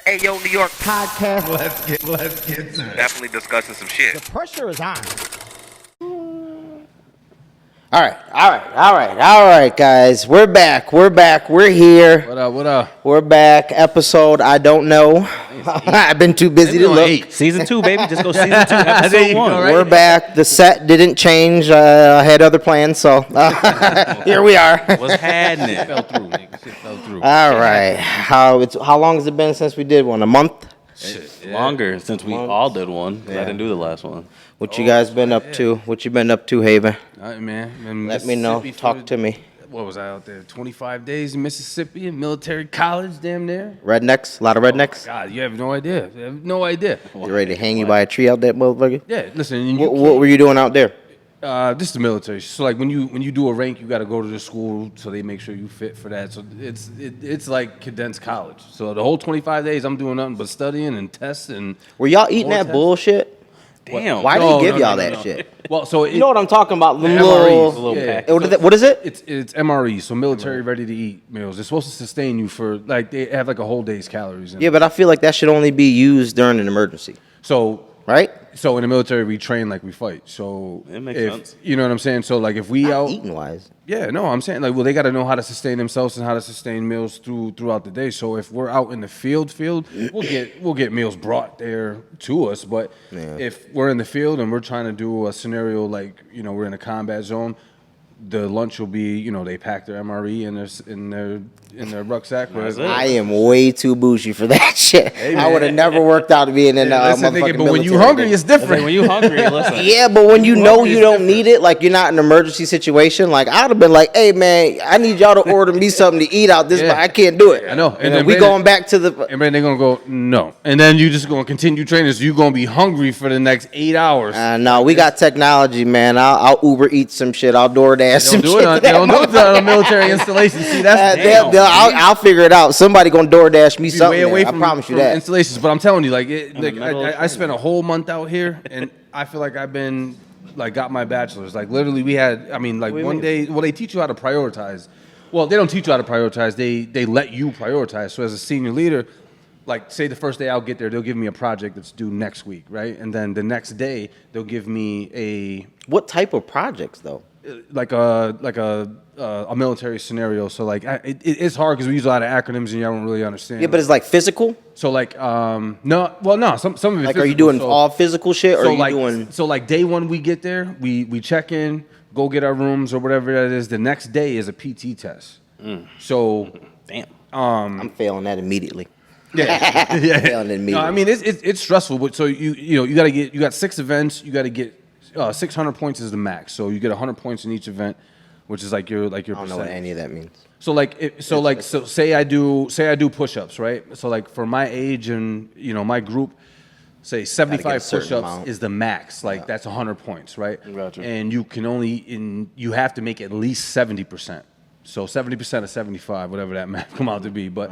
Ayo New York podcast. Let's get to it. definitely discussing some shit. The pressure is on. All right, guys. We're back. We're here. What up? We're back. Episode I don't know. I've been too busy to look. Season 2, baby. Just go season 2, episode 1. go, right? We're back. The set didn't change. I had other plans, so here we are. What's happening? Fell through, nigga. Shit fell through. All right. How long has it been since we did one? A month? Shit, longer since we all did one. 'Cause I didn't do the last one. What you guys been up to? What you been up to, Haven? All right, man. Let me know. Talk to me. What was I out there? 25 days in Mississippi, in military college, damn near. Rednecks? A lot of rednecks? God, you have no idea. You have no idea. You ready to hang you by a tree out there, motherfucker? Yeah, listen. What were you doing out there? This is the military. So like when you do a rank, you got to go to the school so they make sure you fit for that. So it's like condensed college. So the whole 25 days, I'm doing nothing but studying and tests and. Were y'all eating that tests. bullshit? Damn. Why No, they give no, y'all no, that no. shit? Well, so You know what I'm talking about? Them MREs, little. yeah. What is it? It's MREs, so military ready to eat meals. They're supposed to sustain you for like they have like a whole day's calories in Yeah, it. but I feel like that should only be used during an emergency, So right? in the military we train like we fight. So It makes if, sense. You know what I'm saying? So like if we Not out eating wise. Yeah, no, I'm saying like well they got to know how to sustain themselves and how to sustain meals throughout the day. So if we're out in the field, we'll get meals brought there to us. But if we're in the field and we're trying to do a scenario like we're in a combat zone, the lunch will be they pack their MRE in their rucksack. That's it. I am way too bougie for that shit. I would have never worked out being in the Listen, nigga, motherfucking but when you military. hungry, it's different. When you hungry, listen. Yeah, but when you know hungry, you it's don't need it, like you're not in an emergency situation, like I'd have been like, hey man, I need y'all to order me something to eat out this, Yeah. but I can't do it. I know. And And then then we Brandon- going back to the. And then they're gonna go no, and then you just gonna continue training. So you're gonna be hungry for the next 8 hours. No, we got technology, man. I'll Uber eat some shit. I'll DoorDash some Don't do shit. it. They don't do it on a military installation. See, that's I'll figure it out. Somebody gonna DoorDash me be something. way away there. from, I promise you from that. installations. But I'm telling you, like middle of I spent a whole month out here, and I feel like I've been got my bachelor's. Like literally, we had. I mean, like What do you one mean? day. Well, they teach you how to prioritize. Well, they don't teach you how to prioritize. They let you prioritize. So as a senior leader, like say the first day I'll get there, they'll give me a project that's due next week, right? And then the next day they'll give me What type of projects though? a military scenario. So like it's hard because we use a lot of acronyms and y'all don't really understand. Yeah, but it's like physical. So like some of it. Like, are you physical. doing So- all physical shit, or so are you like doing? so like day one we get there, we check in, go get our rooms or whatever that is. The next day is a PT test. So Damn. I'm failing that immediately. yeah, Failing it immediately. No, I mean it's stressful. But so you got 6 events. You got to get 600 points is the max. So you get 100 points in each event, which is like your I don't know what percentage. any of that means. So say I do push-ups, right? So like for my age and my group, say get a 75 certain push-ups amount. is the max. Like that's 100 points, right? Gotcha. And you have to make at least 70%. So 70% of 75, whatever that math come out to be. But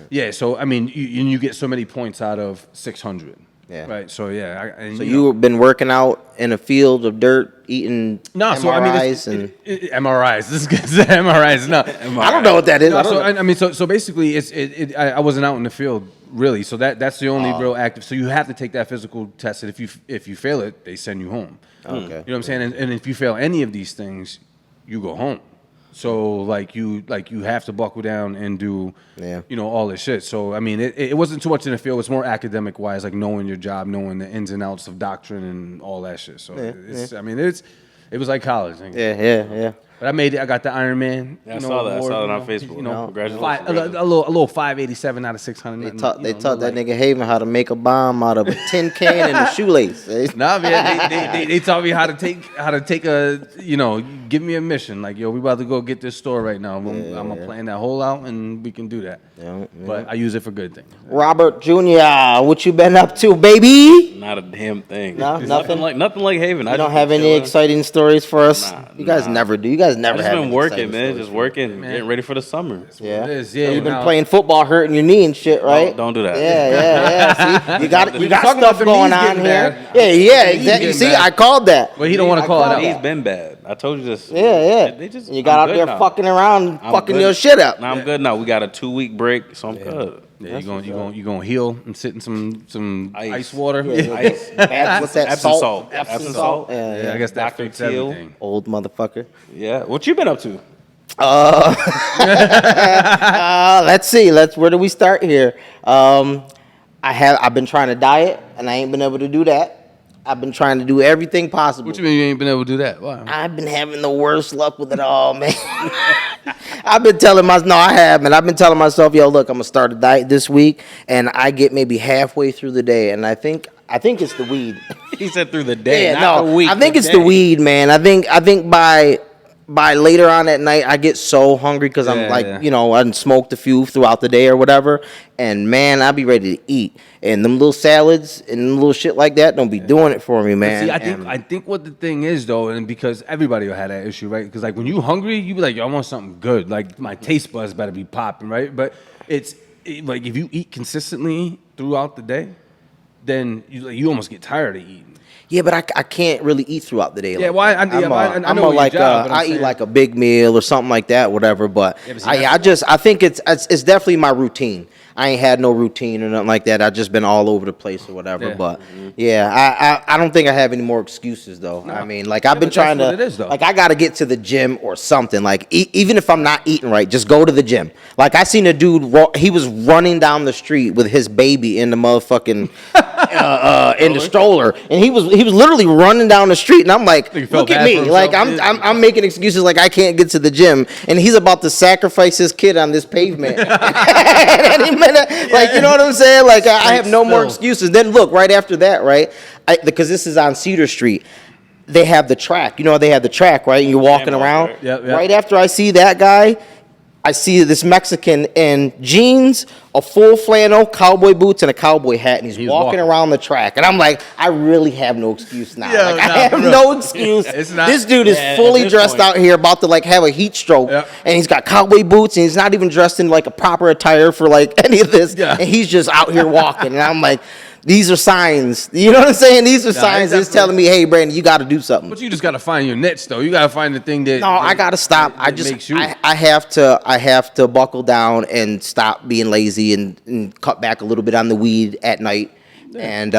yeah, so I mean, you get so many points out of 600. Yeah. Right. So yeah. So you've been working out in a field of dirt, eating no, so I mean, MRIs and MRIs. This guy's MRIs. No, I don't know what that is. No, I don't so know. I mean, so basically, I wasn't out in the field really. So that's the only real active. So you have to take that physical test, and if you fail it, they send you home. Okay. You know what I'm saying? And if you fail any of these things, you go home. So like you have to buckle down and do all this shit. So I mean it wasn't too much in the field. It's more academic wise, like knowing your job, knowing the ins and outs of doctrine and all that shit. So I mean it was like college. Yeah. But I made it. I got the Iron Man. Yeah, I saw that. I saw that on Facebook. Congratulations. A little 587 out of 600. They taught that nigga Haven how to make a bomb out of a tin can and a shoelace. Nah, man, they taught me how to take a give me a mission. Like, yo, we about to go get this store right now. I'm gonna plan that whole out and we can do that. Yeah. But I use it for good things. Robert Jr., what you been up to, baby? Not a damn thing. No, nothing? Nothing like Haven. You don't have any exciting stories for us? Nah, You guys never do. You guys never I just have been any working, exciting man. stories Just for working, getting ready for the summer. Yeah. It is, yeah. You've been now- playing football, hurting your knee and shit, right? Don't do that. Yeah. See, you got talking stuff about the going knees on getting here. bad. Yeah, Knees exactly. getting See, bad. I called that. But he don't want to call it out. He's been bad. I told you this. Yeah. They just, You got I'm out good there now. fucking around, I'm fucking good. your shit up. Now I'm good now. We got a 2-week break, so I'm good. Yeah, you gonna heal and sit in some ice water. Ice. What's that? Epsom salt. Epsom salt. Yeah, I guess that Dr. fixed Teal. everything. Old motherfucker. Yeah. What you been up to? Let's see. Where do we start here? I've been trying to diet, and I ain't been able to do that. I've been trying to do everything possible. What you mean you ain't been able to do that? Why? I've been having the worst luck with it all, man. I've been telling myself, no, I have, man. I've been telling myself, yo, look, I'm gonna start a diet this week, and I get maybe halfway through the day, and I think it's the weed. He said through the day, Yeah, not the week. I think it's the weed, man. I think by later on at night, I get so hungry because I'm I done smoked a few throughout the day or whatever, and man, I be ready to eat. And them little salads and them little shit like that don't be doing it for me, man. See, I think what the thing is though, and because everybody will have that issue, right? Because like when you hungry, you be like, yo, I want something good. Like my taste buds better be popping, right? But like if you eat consistently throughout the day, then you almost get tired of eting. Yeah, but I can't really eat throughout the day. Yeah, like well, that. I know your job, but I'm I eat saying- like a big meal or something like that, whatever. But Yeah, but see, I think it's definitely my routine. I ain't had no routine or nothing like that. I've just been all over the place or whatever. Yeah. But I don't think I have any more excuses though. I mean, like I've been but trying that's to, what it is, though. like I got to get to the gym or something. Like even if I'm not eating right, just go to the gym. Like I seen a dude, he was running down the street with his baby in the motherfucking in the stroller, and he was literally running down the street, and I'm like, He felt look at bad me, for like himself. I'm making excuses like I can't get to the gym, and he's about to sacrifice his kid on this pavement. Any minute, like you know what I'm saying? Like I have no more excuses. Then look, right after that, right? Because this is on Cedar Street. They have the track. You know they have the track, right? And you're walking around. Right. Yep. Right after I see that guy, I see this Mexican in jeans, a full flannel, cowboy boots, and a cowboy hat, and he's walking around the track. And I'm like, I really have no excuse now. Yeah, like, I nah, have for real. no excuse. It's not- This dude is Yeah, fully at this dressed point. out here, about to like have a heat stroke, Yep. and he's got cowboy boots, and he's not even dressed in like a proper attire for like any of this. Yeah. And he's just out here walking, and I'm like, these are signs. You know what I'm saying? These are signs that's definitely- telling me, hey, Brandon, you got to do something. But you just gotta find your niche though. You gotta find the thing that. No, I gotta stop. I makes you. have to buckle down and stop being lazy and cut back a little bit on the weed at night. And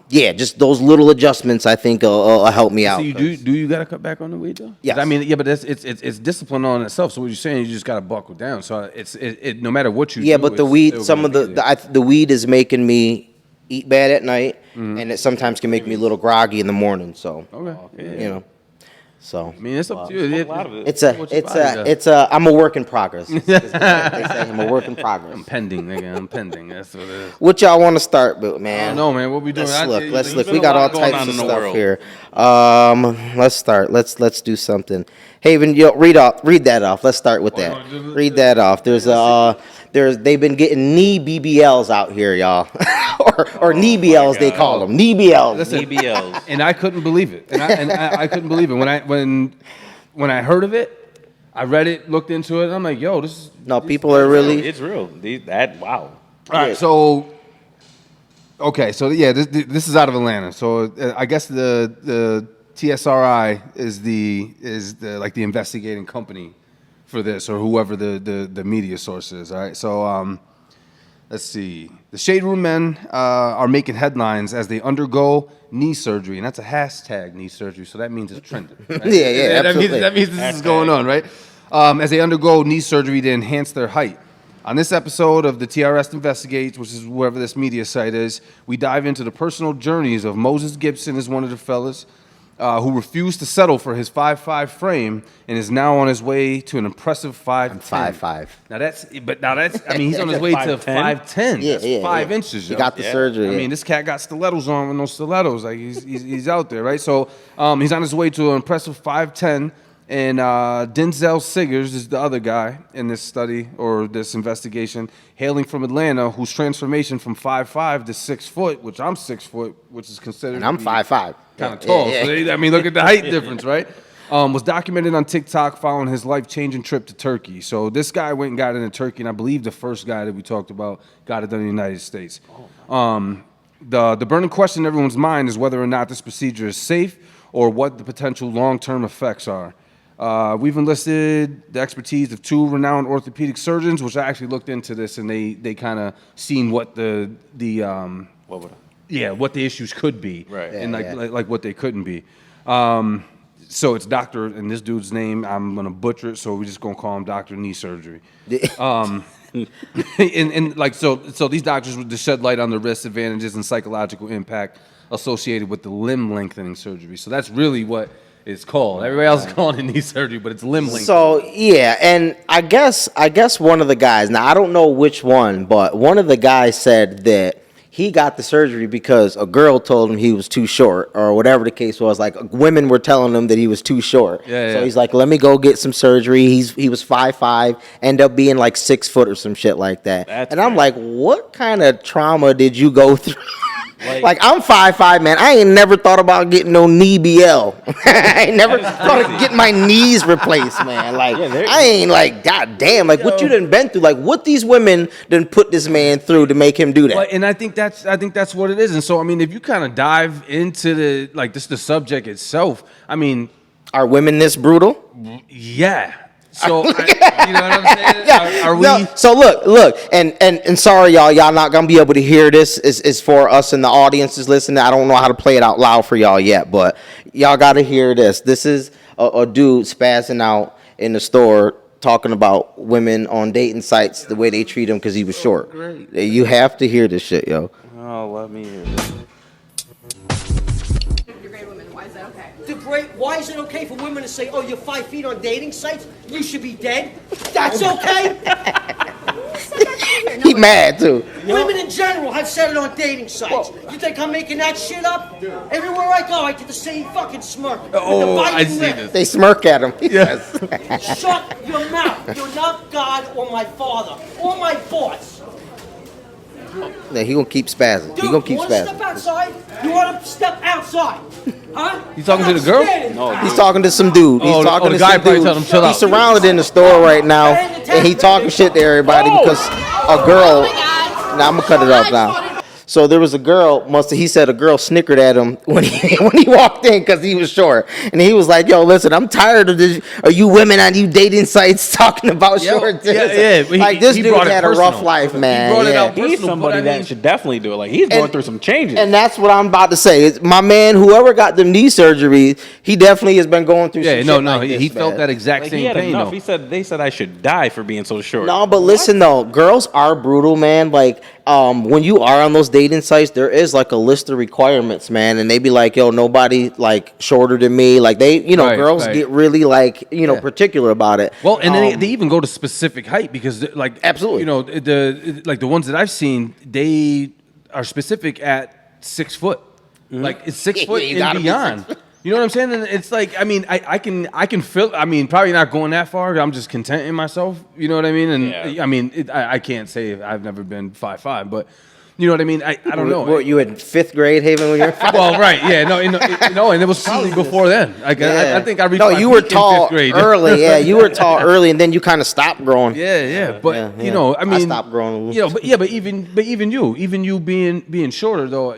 just those little adjustments I think will help me out. So you do you gotta cut back on the weed though? 'Cause Yes. I mean, yeah, but it's discipline on itself. So what you're saying, you just gotta buckle down. So it no matter what you do. Yeah, but the it's weed, still some of gonna be there. the weed is making me eat bad at night, and it sometimes can make me a little groggy in the morning. So Okay. you know, so. I mean, it's up to you. a lot of it. It's I'm a work in progress. They say I'm a work in progress. I'm pending, nigga. I'm pending. That's what it is. What y'all want to start with, I man? don't know, man. What we doing? Let's look. been We a got all lot going types on of in the stuff world. here. Let's start. Let's do something. Haven, read that off. Let's start with that. Read that off. They've been getting knee BBLs out here, y'all, or knee BLs they call them. Knee BLs. CBLs. And I couldn't believe it. And I couldn't believe it when I heard of it. I read it, looked into it. And I'm like, yo, this is No, people are really. It's real. Wow. all right. So, okay, so yeah, this is out of Atlanta. So I guess the TSRI is the like the investigating company for this, or whoever the media source is. All right. So let's see. The Shade Room men are making headlines as they undergo knee surgery, and that's a hashtag knee surgery. So that means it's trending. Right? Yeah, absolutely. That means this is going on, right? As they undergo knee surgery to enhance their height. On this episode of the TRS Investigates, which is whoever this media site is, we dive into the personal journeys of Moses Gibson, is one of the fellas who refused to settle for his 5'5" frame and is now on his way to an impressive 5'10". 5'5". Now that's I mean, he's on his way to 5'10". Yeah, That's yeah, 5 yeah. inches. He yo. got the surgery. I mean, this cat got stilettos on with no stilettos. Like he's out there, right? So he's on his way to an impressive 5'10", and Denzel Siggers is the other guy in this study or this investigation, hailing from Atlanta, whose transformation from 5'5" to 6 foot, which I'm 6 foot, which is considered. And I'm 5'5". Kind of tall. Yeah. So I mean, look at the height difference, right? Was documented on TikTok following his life-changing trip to Turkey. So this guy went and got it in Turkey, and I believe the first guy that we talked about got it done in the United States. The burning question in everyone's mind is whether or not this procedure is safe or what the potential long-term effects are. We've enlisted the expertise of 2 renowned orthopedic surgeons, which I actually looked into this, and they kind of seen what what the issues could be, right? And like what they couldn't be. So it's Doctor, and this dude's name I'm gonna butcher it, so we're just gonna call him Doctor Knee Surgery. And like so these doctors would just shed light on the risks, advantages, and psychological impact associated with the limb lengthening surgery. So that's really what it's called. Everybody else is calling it knee surgery, but it's limb lengthening. So yeah, and I guess one of the guys, now I don't know which one, but one of the guys said that he got the surgery because a girl told him he was too short, or whatever the case was. Like, women were telling him that he was too short. So he's like, let me go get some surgery. He was 5'5", end up being like 6 foot or some shit like that. And I'm like, what kind of trauma did you go through? Like, I'm 5'5", man. I ain't never thought about getting no knee BL. I ain't never thought of getting my knees replaced, man. Like, I ain't like, god damn, like what you done been through, like what these women done put this man through to make him do that. Well, and I think that's what it is. And so I mean, if you kind of dive into the subject itself, I mean, are women this brutal? Yeah. So you know what I'm saying? Yeah. Are we? No, so look, and sorry, y'all not gonna be able to hear this. Is for us in the audience is listening. I don't know how to play it out loud for y'all yet, but y'all gotta hear this. This is a dude spazzing out in the store talking about women on dating sites, the way they treat him because he was short. Great. You have to hear this shit, yo. Oh, let me hear this. Why is it okay for women to say, oh, you're 5 feet on dating sites? You should be dead? That's okay? He mad, too. Women in general have said it on dating sites. You think I'm making that shit up? Everywhere I go, I get the same fucking smirk. Oh, I see this. They smirk at him. Yes. Shut your mouth. You're not God or my father or my boss. Yeah, he gonna keep spazzing. Dude, He gonna keep you want to spazzing. step outside? You want to step outside? Huh? You talking to the girl? He's talking to some dude. He's talking the to guy some probably dude. told him, chill out. He's surrounded in the store right now, and he talking shit to everybody because a girl. Now I'm gonna cut it off now. So there was a girl. He said a girl snickered at him when he walked in because he was short, and he was like, "Yo, listen, I'm tired of this. Are you women on you dating sites talking about short?" Yeah. Like this dude had a rough life, man. He brought it out He's personal, somebody that should definitely do it. Like, he's going through some changes. And that's what I'm about to say. It's my man, whoever got them knee surgery, he definitely has been going through some shit like this, he felt man. that exact Like, he same had pain. enough. Though. They said I should die for being so short. No, but listen though, girls are brutal, man. Like, when you are on those dating sites, there is like a list of requirements, man, and they be like, yo, nobody like shorter than me. Like they, girls get really like, particular about it. Well, and then they even go to specific height because, like, absolutely, the ones that I've seen, they are specific at 6 foot. Mm-hmm. Like it's 6 foot and beyond. You know what I'm saying? And it's like, I mean, I can feel. I mean, probably not going that far. I'm just contenting myself. You know what I mean? And I mean, I can't say I've never been 5'5", but. You know what I mean? I don't know. Were you in 5th grade, Haven, when you were 5'5"? Well, right, yeah, no, and it was probably before then. I think I reached. No, you were tall in 5th grade. early. Yeah, you were tall early, and then you kind of stopped growing. Yeah, but I mean, I stopped growing. But even you being shorter though,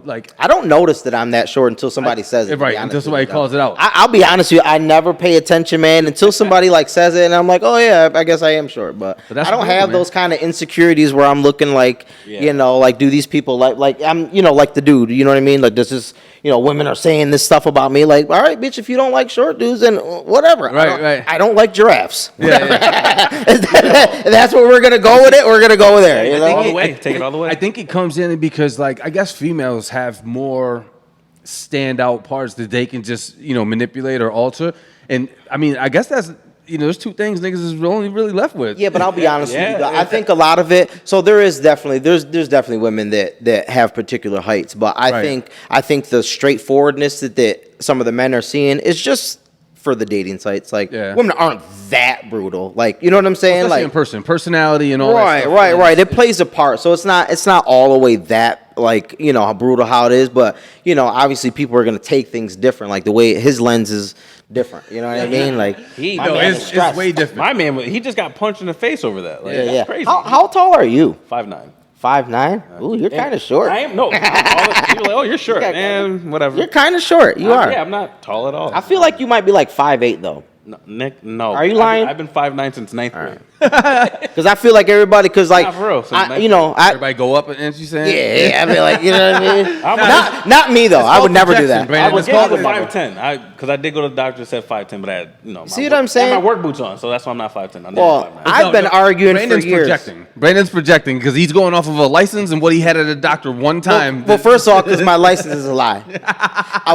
like I don't notice that I'm that short until somebody says it. Right, until somebody calls it out. I'll be honest with you, I never pay attention, man, until somebody like says it, and I'm like, oh yeah, I guess I am short, but I don't have those kind of insecurities where I'm looking like, like do these people like I'm, like the dude, you know what I mean? Like this is, women are saying this stuff about me. Like, all right, bitch, if you don't like short dudes, then whatever. Right. I don't like giraffes. Yeah. That's where we're gonna go with it. We're gonna go there. Take it all the way. I think it comes in because, like, I guess females have more standout parts that they can just, manipulate or alter. And I mean, I guess that's. There's two things niggas is only really left with. Yeah, but I'll be honest with you. I think a lot of it. So there's definitely women that have particular heights, but I think the straightforwardness that some of the men are seeing is just for the dating sites. Like women aren't that brutal. Like, you know what I'm saying? Especially like in person, personality and all that stuff. Right. It plays a part. So it's not all the way that like, how brutal how it is, but obviously people are gonna take things different. Like the way his lens is different. You know what I mean? Like it's way different. My man, he just got punched in the face over that. Like, that's crazy. How tall are you? 5'9". 5'9"? Ooh, you're kind of short. I am no. I'm tall. People are like, oh, you're short, man. Whatever. You're kind of short. You are. Yeah, I'm not tall at all. I feel like you might be like 5'8" though. No, Nick, no. Are you lying? I've been 5'9" since 9th grade. Because I feel like everybody, because like, Nah, for real, so Everybody go up an inch, you saying? yeah, I feel like, you know what I mean? Not me though. I would never do that. Brandon. I was It's called 5'10". Because I did go to the doctor, said 5'10", but I had, my See what I'm saying? I had my work boots on, so that's why I'm not 5'10". I'm Well, not 5'9". I've been arguing Brandon's for years. projecting. Brandon's projecting because he's going off of a license and what he had at a doctor one time. Well, first off, because my license is a lie.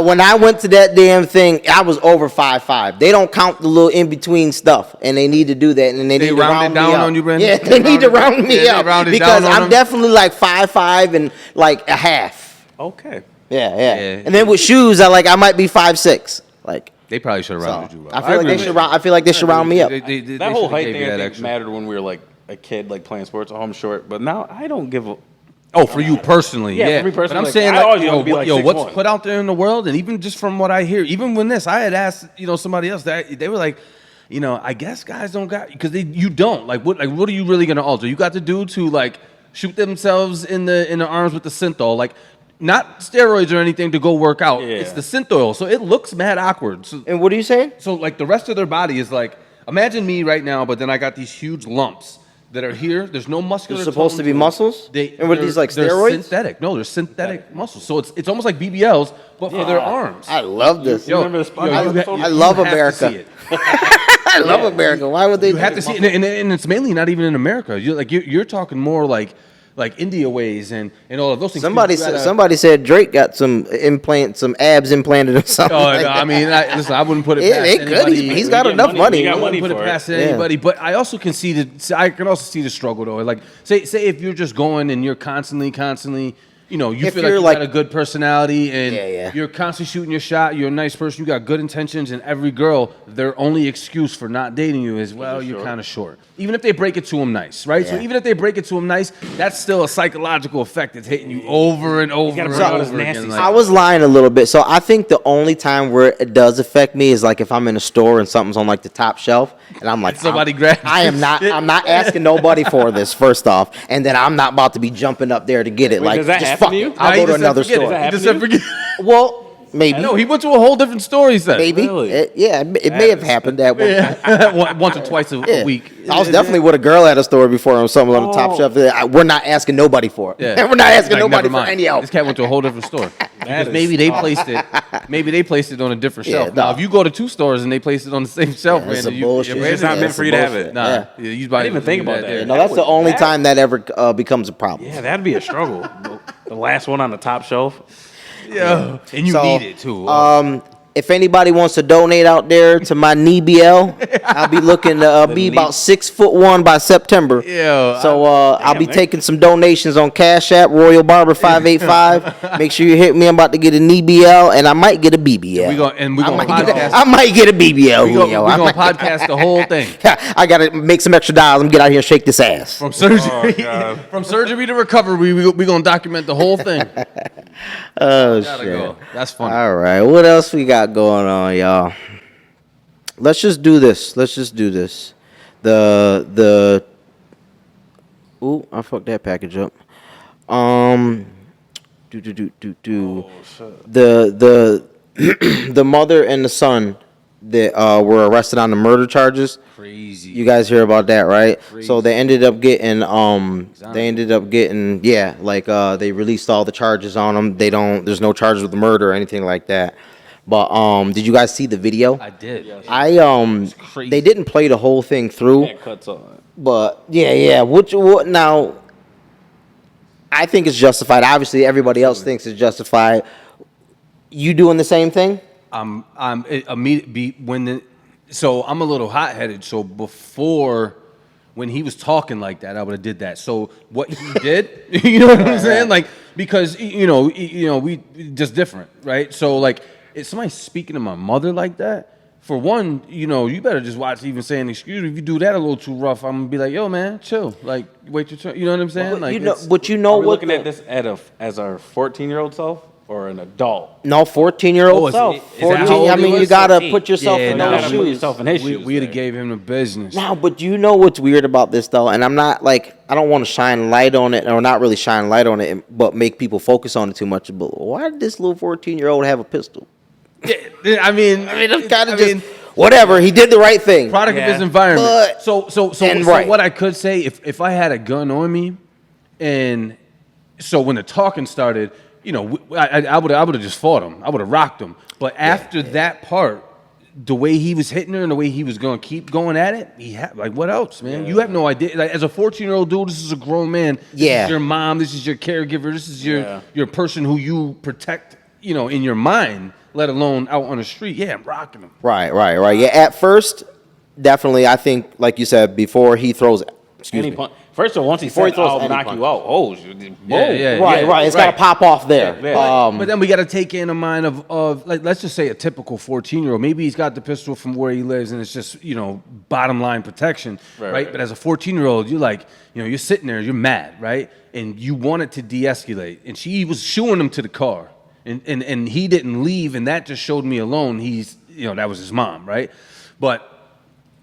When I went to that damn thing, I was over 5'5". They don't count the little in between stuff, and they need to do that, and they need to round round it down me up. on you, Brandon? Yeah, they need to round me they up round it because down on I'm them? definitely like 5'5" and like a half. Okay. Yeah. Yeah. And then with shoes, I might be 5'6". Like, They probably should have so, rounded you up. I feel like they should round. I feel like they should round me up. That whole height thing I think mattered when we were like a kid, like playing sports. Oh, I'm short, but now I don't give a. Oh, for you personally, Yeah, for me But personally, I'm like, saying, I always wanted to be like what's 6'1". put out there in the world, and even just from what I hear, even when I had asked, somebody else that they were like, I guess guys don't got because you don't what are you really gonna alter? You got the dudes who like shoot themselves in the arms with the synthol, like not steroids or anything to go work out. Yeah. It's the synthol, so it looks mad awkward. So, And what are you saying? so like the rest of their body is like, imagine me right now, but then I got these huge lumps that are here. There's no muscular. They're supposed to be tone muscles? And were these like they're steroids? synthetic. No, they're synthetic muscles. So it's almost like BBLs, but for their arms. I love this. You remember the spot? I love you have to America. see it. I love America. Why would they? You have to see it, and it's mainly not even in America. You're talking more like India ways and all of those things. Somebody said Drake got some abs implanted or something. Oh, like no, that. I mean, listen, I wouldn't put it Yeah, past they could. anybody. He's got He enough got money. money. He got I money wouldn't put for it it. past anybody, but I also conceded. I can also see the struggle though. Like, say if you're just going and you're constantly, you If feel like you're you like- got a good personality and Yeah. you're constantly shooting your shot. You're a nice person. You got good intentions, and every girl, their only excuse for not dating you is, well, you're kind of short. Even if they break it to them nice, right? So Yeah. even if they break it to them nice, that's still a psychological effect that's hitting you over and over and bring out his over nasty again. side. I was lying a little bit. So I think the only time where it does affect me is like if I'm in a store and something's on like the top shelf and I'm like, Somebody grabs I'm not asking nobody for this, first off, and then I'm not about to be jumping up there to get it. Wait, like, does that just happen fuck to you? it. I'll go to another store. Does that He just happen said to you? forget. Well, maybe. No, he went to a whole different story. He said Maybe. Really? It may have happened that one. Yeah. Once or twice a Yeah. week. I was definitely with a girl at a store before on something on the top shelf. We're not asking nobody for it. Yeah. We're not asking Like, nobody never for mind. any help. This cat went to a whole different store. Because is maybe they placed it. Maybe they placed it on a different Yeah, shelf. Now, nah. if you go to two stores and they place it on the same shelf, That's Brandon, some bullshit. yeah, It's just not Brandon, meant for you to have it. Nah, Yeah. yeah, you I didn't even think about that. Yeah. No, that's the only time that ever becomes a problem. Yeah, that'd be a struggle. The last one on the top shelf. Yeah. And you So, need it too. If anybody wants to donate out there to my NBL, I'll be looking to be about 6'1" by September. Yeah, So I'll be Nick. taking some donations on Cash App, Royal Barber 585. Make sure you hit me. I'm about to get an NBL, and I might get a BBL. we gonna podcast. I might get a BBL. We Julio. I gonna might- podcast the whole thing. I gotta make some extra dollars and get out here and shake this ass. From surgery, from surgery to recovery, we gonna document the whole thing. Oh Gotta shit! go. That's funny. All right, what else we got going on, y'all? Let's just do this. The ooh, I fucked that package up. The the mother and the son that were arrested on the murder charges. Crazy. You guys hear about that, right? Crazy. So they ended up getting they released all the charges on them. There's no charges with the murder or anything like that. But did you guys see the video? I did. Crazy. They didn't play the whole thing through, Yeah, cuts on. but yeah. What now? I think it's justified. Obviously, everybody else thinks it's justified. You doing the same thing? I'm immediately so I'm a little hot headed. So before, when he was talking like that, I would have did that. So what he did, you know what I'm saying? Like, because you know we just different, right? So like, if somebody's speaking to my mother like that, for one, you better just watch even saying excuse me. If you do that a little too rough, I'm gonna be like, yo man, chill. Like, wait your turn. You know what I'm saying? Like, But you know Are we what? looking at this as our 14-year-old self? or an adult? No, 14-year-old. Oh, is that 14. how old I he mean, you was? gotta 14. put yourself in nah, those Put shoes. yourself in his shoes. We'd have there. gave him the business. Now, but you know what's weird about this though, and I'm not like I don't want to shine light on it, or not really shine light on it, but make people focus on it too much. But why did this little 14-year-old have a pistol? Yeah, I mean, I'm kind of just whatever. He did the right thing. product of Yeah. his environment. But- So right. what I could say, if I had a gun on me, and so when the talking started, you know, I would have just fought him. I would have rocked him. But after that part, the way he was hitting her and the way he was going to keep going at it, he had like, what else, man? You have no idea. Like, as a 14-year-old dude, this is a grown man. This is your mom. This is your caregiver. This is your person who you protect, you know, in your mind, let alone out on the street. Yeah, I'm rocking him. Right. Yeah, at first, definitely, I think, like you said, before he throws, Any punch. First of all, once he Before he said, throws "I'll any knock punch. you out," right, it's got to pop off there. But then we got to take in a mind of like, let's just say a typical 14-year-old. Maybe he's got the pistol from where he lives, and it's just, you know, bottom line protection, right? But as a 14-year-old, you're like, you know, you're sitting there, you're mad, right? And you want it to de-escalate. And she was shooing him to the car, and he didn't leave, and that just showed me alone he's, you know, that was his mom, right? But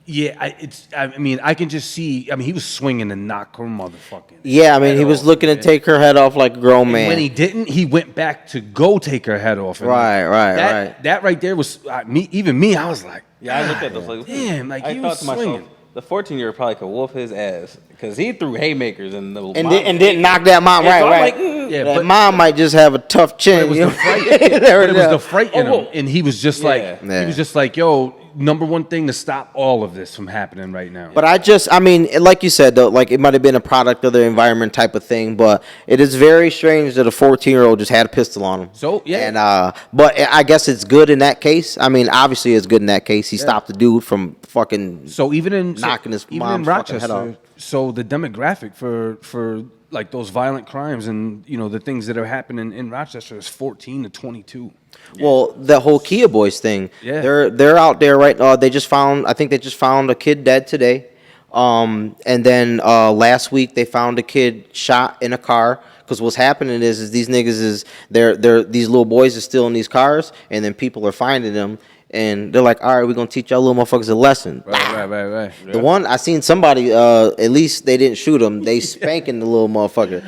yeah, I mean, I can just see. I mean, he was swinging to knock her motherfucking. Yeah, I mean, he was looking to take her head off like a grown man. When he didn't, he went back to go take her head off. And Right. That right there was me. Even me, I was like, Yeah, I looked at this like, damn, like I he thought was to myself, swinging. the 14-year-old probably could whoop his ass because he threw haymakers and the and didn't knock that mom Yeah, so I'm right. like, Yeah, That but mom might just have a tough chin. it was you the know? fright. There But it it was is. the fright in him, and he was just like, Yeah. he was just like, yo, number one thing to stop all of this from happening right now. But I mean, like you said, though, like it might have been a product of the environment type of thing, but it is very strange that a 14-year-old just had a pistol on him. So, yeah. And but I guess it's good in that case. I mean, obviously it's good in that case. He stopped the dude from fucking. So even in knocking his even mom's in fucking head Rochester, off. so the demographic for like those violent crimes and, you know, the things that are happening in Rochester is 14 to 22. Well, the whole Kia Boys thing. Yeah. They're out there right now. They just found. I think they just found a kid dead today. And then last week they found a kid shot in a car. Because what's happening is these niggas is they're these little boys are stealing these cars, and then people are finding them, and they're like, all right, we're gonna teach y'all little motherfuckers a lesson. Right. The one I seen somebody, at least they didn't shoot him. They spanking the little motherfucker.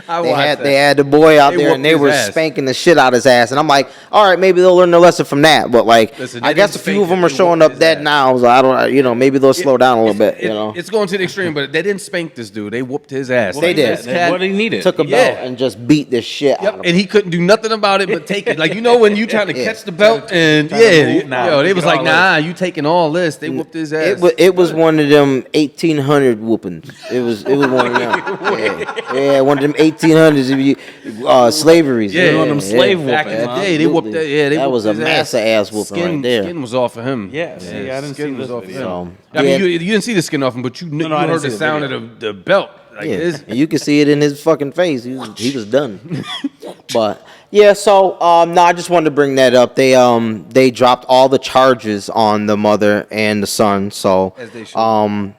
They had the boy out They there, and they whooped were his ass. spanking the shit out his ass. And I'm like, all right, maybe they'll learn their lesson from that. But like, Listen, I they guess a didn't few spank of them him, are they showing whooped up his dead ass. now. So I don't, maybe they'll slow down a little bit. You know, It's going to the extreme, but they didn't spank this dude. They whooped his ass. They did. This cat What he needed. took a belt and just beat the shit out Yep, of him. and he couldn't do nothing about it but take it. Like, you know when you trying to catch the belt and trying to move, yo, they take was it like, all nah, you taking all this. They whooped his ass. It was one of them 1800 whoopings. It was one of them. Yeah, one of them 1800s slaveries. Yeah, one of them slave back in the whoopings, day, they whooped that. Yeah, they That whooped was a his massive ass whooping right there. Skin was off of him. Yeah, see, I didn't skin see was this off of video. him. So, I mean, yeah. you didn't see the skin off him, but you, No, you I didn't heard see the the sound video. of the belt. Like, Yeah, it's- and you can see it in his fucking face. He was done. But yeah, so no, I just wanted to bring that up. They dropped all the charges on the mother and the son. So As they should.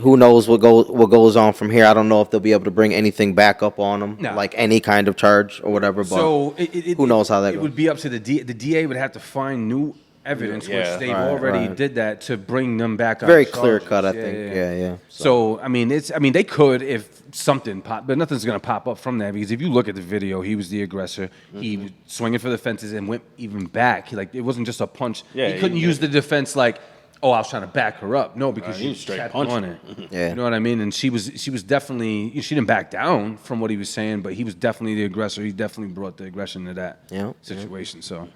who knows what goes on from here? I don't know if they'll be able to bring anything back up on them, No. like any kind of charge or whatever. But So who knows how that It goes? would be up to the DA. The DA would have to find new evidence, Yeah. which they've Right, already right. did that to bring them back on Very charges. clear cut, I think. Yeah. So I mean, they could if something popped, but nothing's gonna pop up from that because if you look at the video, he was the aggressor. He was swinging for the fences and went even back. Like it wasn't just a punch. Yeah, he couldn't he use the defense like, oh, I was trying to back her up. No, because he she was straight kept punching. on it. Yeah. You know what I mean? And she was definitely, she didn't back down from what he was saying, but he was definitely the aggressor. He definitely brought the aggression to that situation. So.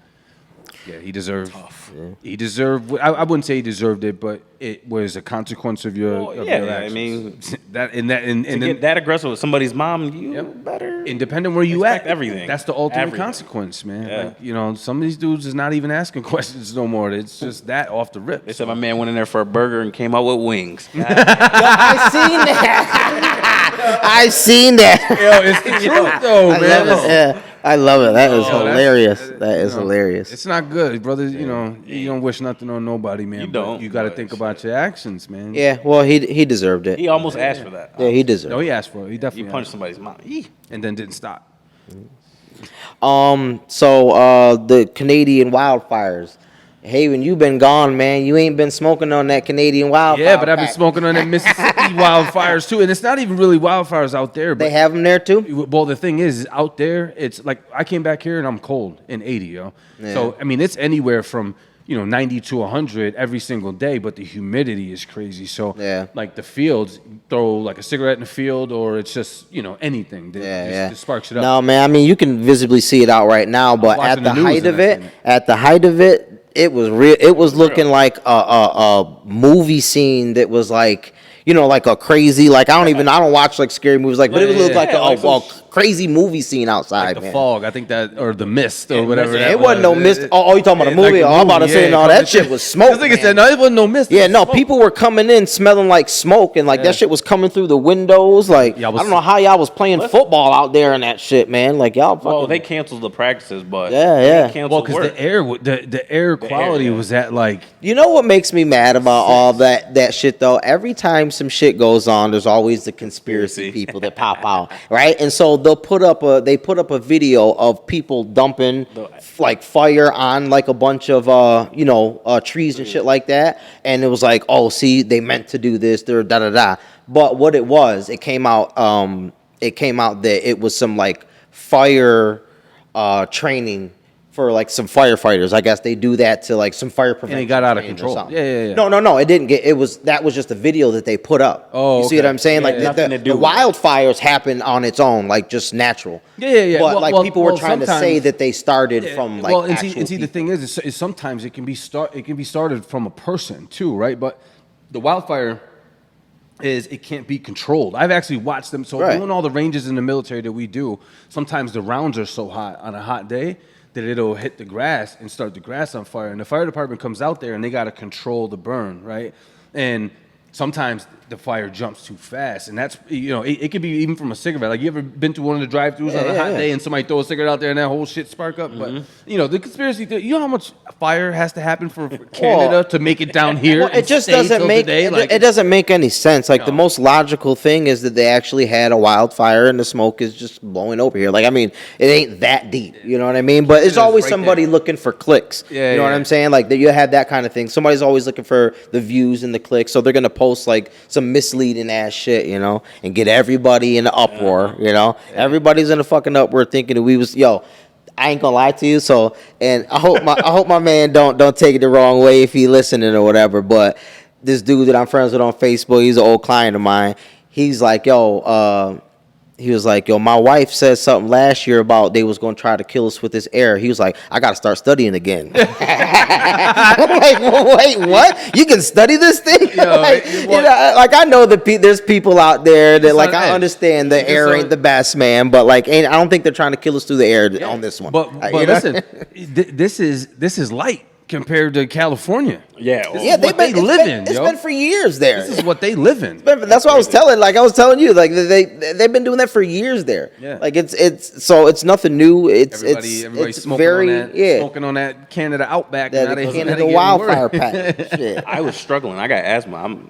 Yeah, he deserved. He deserved. I wouldn't say he deserved it, but it was a consequence of your. of yeah, your I actions. mean, that and to get that aggressive with somebody's mom, you better. independent where you Respect at. everything. That's the ultimate Everything. consequence, man. Yeah. Like, you know, some of these dudes is not even asking questions no more. It's just that off the rip. They said my man went in there for a burger and came out with wings. I seen that. I seen that. Yo, it's the truth though, I man. love it. Yeah, I love it. That is Yo, hilarious. That you is know, hilarious. It's not good, brother. You know, you don't wish nothing on nobody, man. You but don't, You got to but think about your actions, man. Yeah, well, he deserved it. He almost asked for that. Yeah, he deserved No, it. he asked for it. He He definitely punched asked somebody's mom. and then didn't stop. So the Canadian wildfires. Haven, you've been gone, man. You ain't been smoking on that Canadian wildfire. Yeah, but I've been pack. smoking on that Mississippi wildfires too, and it's not even really wildfires out there. But They have them there too. well, the thing is out there, it's like I came back here and I'm cold in 80, yo. Yeah. So I mean, it's anywhere from 90 to 100 every single day, but the humidity is crazy. So Yeah. like the fields, throw like a cigarette in the field, or it's just anything that just sparks it up. No, man. I mean, you can visibly see it out right now, but watching at the the news height of and it, it was real. It was looking like a movie scene that was like. Like a crazy, like I don't watch like scary movies, like, but it looked like a crazy movie scene outside, like the man. fog, I think that, or the mist, or whatever. It wasn't no mist. Oh, you talking about a movie? I'm about to say, no, that shit was smoke. I think it said no, it wasn't no mist. Yeah, no, people were coming in smelling like smoke, and like that shit was coming through the windows. Like I don't know how y'all was playing football out there and that shit, man. Like y'all. Well, they canceled the practices, but yeah. Well, because the air quality was at like. You know what makes me mad about all that shit though? Every time some shit goes on, there's always the conspiracy people that pop out, right? And so they put up a video of people dumping like fire on like a bunch of trees and shit like that, and it was like, oh, see, they meant to do this, they're da da da. But what it came out that it was some like fire training for like some firefighters. I guess they do that to like some fire prevention. And it got out of training or control. something. Yeah. No, it didn't get. That was just a video that they put up. Oh, you see what I'm saying? Like nothing to the do with it. wildfires happen on its own, like just natural. Yeah. But people were trying to sometimes- say that they started from like and actual see the people. thing is sometimes it can be started from a person too, right? But the wildfire it can't be controlled. I've actually watched them. So Right. doing all the ranges in the military that we do, sometimes the rounds are so hot on a hot day that it'll hit the grass and start the grass on fire. And the fire department comes out there and they got to control the burn, right? And sometimes the fire jumps too fast, and that's it could be even from a cigarette. Like, you ever been to one of the drive-thrus on a hot day and somebody throw a cigarette out there and that whole shit spark up? But the conspiracy theory, you know how much fire has to happen for Canada to make it down here? Well, it just doesn't make it doesn't make any sense. Like the most logical thing is that they actually had a wildfire and the smoke is just blowing over here. Like, I mean, it ain't that deep, you know what I mean? But it's always right somebody there. looking for clicks. Yeah, you know what yeah. I'm saying? Like, you have that kind of thing. Somebody's always looking for the views and the clicks, so they're gonna post like some misleading ass shit, and get everybody in the uproar. Everybody's in a fucking uproar thinking that we was I ain't gonna lie to you. So, and I hope my man don't take it the wrong way if he listening or whatever. But this dude that I'm friends with on Facebook, he's an old client of mine. He's like, he was like, my wife said something last year about they was gonna try to kill us with this air. He was like, I gotta start studying again. I'm like, well, wait, what? You can study this thing? I know that there's people out there that I understand the air ain't the best, man, but I don't think they're trying to kill us through the air on this one. But listen, this is light compared to California. Yeah, They've been for years there. This is what they live in. That's what I was telling you. Like they've been doing that for years there. Yeah. Like it's nothing new. Everybody's smoking on that Canada Outback. That Canada wildfire pack. Shit. I was struggling. I got asthma.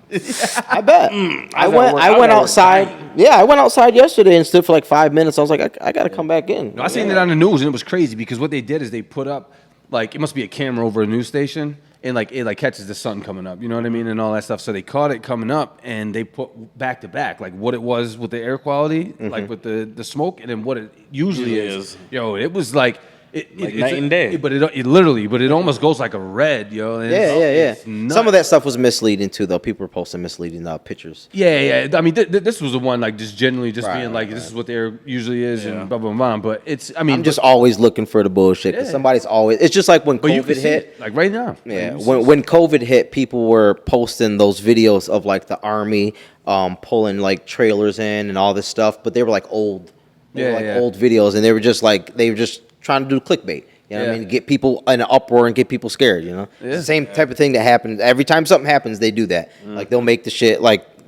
I bet. I went outside. Yeah, I went outside yesterday and stood for like 5 minutes. I was like, I got to come back in. No, I seen it on the news and it was crazy because what they did is they put up it must be a camera over a news station. And it catches the sun coming up, you know what I mean, and all that stuff. So they caught it coming up, and they put back to back, what it was with the air quality, with the smoke, and then what it usually is. It was night and day. But it literally, it almost goes like a red, Yeah. Some of that stuff was misleading too, though. People were posting misleading pictures. Yeah. I mean, this was the one just generally being this is what the air usually is, and blah blah blah. But I'm just always looking for the bullshit because somebody's always. It's just like when COVID hit, right now. Yeah, when COVID hit, people were posting those videos of the army pulling trailers in and all this stuff, but they were old. They were old videos, and they were just trying to do clickbait. You know what I mean? Get people in an uproar and get people scared, It's the same type of thing that happens. Every time something happens, they do that. They'll make the shit